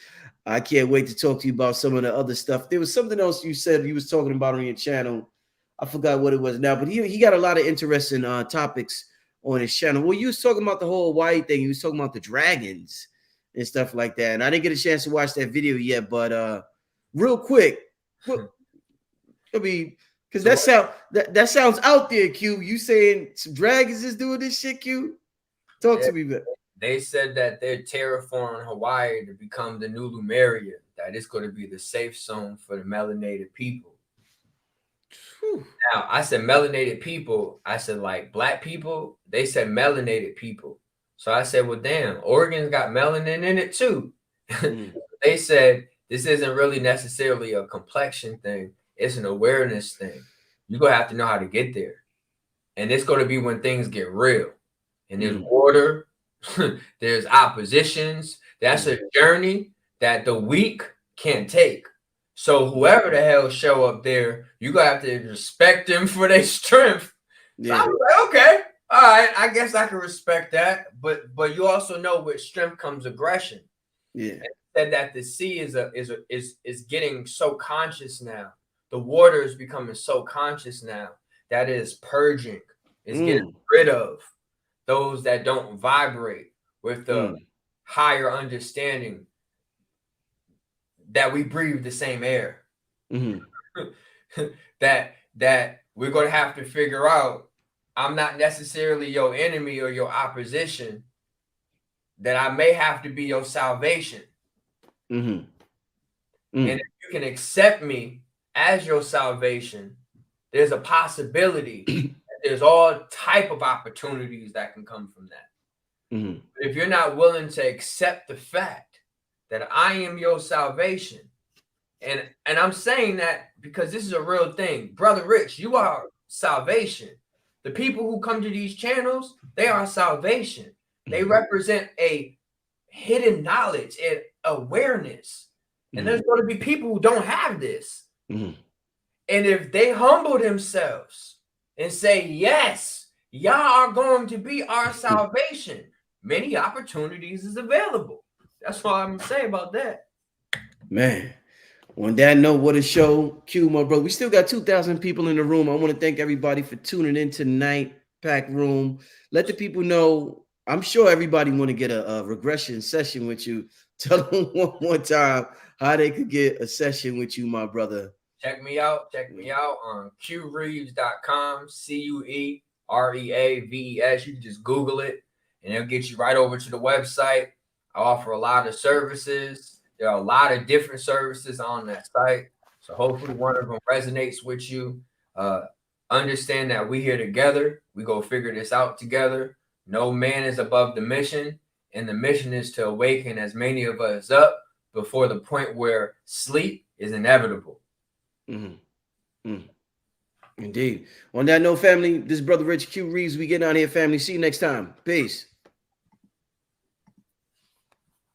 S1: I can't wait to talk to you about some of the other stuff. There was something else you said you was talking about on your channel. I forgot what it was now, but he got a lot of interesting topics on his channel. Well, you was talking about the whole Hawaii thing. You was talking about the dragons and stuff like that. And I didn't get a chance to watch that video yet, but real quick, I mean, because that sounds out there, Q. You saying some dragons is doing this shit, Q? Talk to me, man.
S3: They said that they're terraforming Hawaii to become the new Lemuria, that it's going to be the safe zone for the melanated people. Whew. Now, I said melanated people. I said like black people. They said melanated people. So I said, well, damn, Oregon's got melanin in it too. They said this isn't really necessarily a complexion thing. It's an awareness thing. You're going to have to know how to get there. And it's going to be when things get real. And there's water, there's oppositions. That's a journey that the weak can't take. So whoever the hell show up there, you gotta have to respect them for their strength. Yeah. So I was like, okay, all right, I guess I can respect that. But you also know with strength comes aggression. Yeah. And said that the sea is getting so conscious now. The water is becoming so conscious now that it is purging. It's getting rid of those that don't vibrate with the higher understanding that we breathe the same air. that we're going to have to figure out, I'm not necessarily your enemy or your opposition, that I may have to be your salvation. And if you can accept me as your salvation, there's a possibility that there's all type of opportunities that can come from that. But if you're not willing to accept the fact that I am your salvation, and I'm saying that because this is a real thing, Brother Rich, you are salvation. The people who come to these channels, they are salvation. They represent a hidden knowledge and awareness. And there's going to be people who don't have this. And if they humble themselves and say, yes, y'all are going to be our salvation, many opportunities is available. That's all I'm going to say about that.
S1: Man, on that note, what a show. Q, my bro. We still got 2,000 people in the room. I want to thank everybody for tuning in tonight. Packed room. Let the people know. I'm sure everybody want to get a regression session with you. Tell them one more time how they could get a session with you, my brother.
S3: Check me out. Check me out on qreaves.com, Cureaves. You can just Google it, and it'll get you right over to the website. I offer a lot of services. There are a lot of different services on that site. So hopefully one of them resonates with you. Understand that we're here together. We go figure this out together. No man is above the mission. And the mission is to awaken as many of us up before the point where sleep is inevitable.
S1: Indeed. On that note, family, this is Brother Rich Q Reaves. We getting out here, family. See you next time. Peace.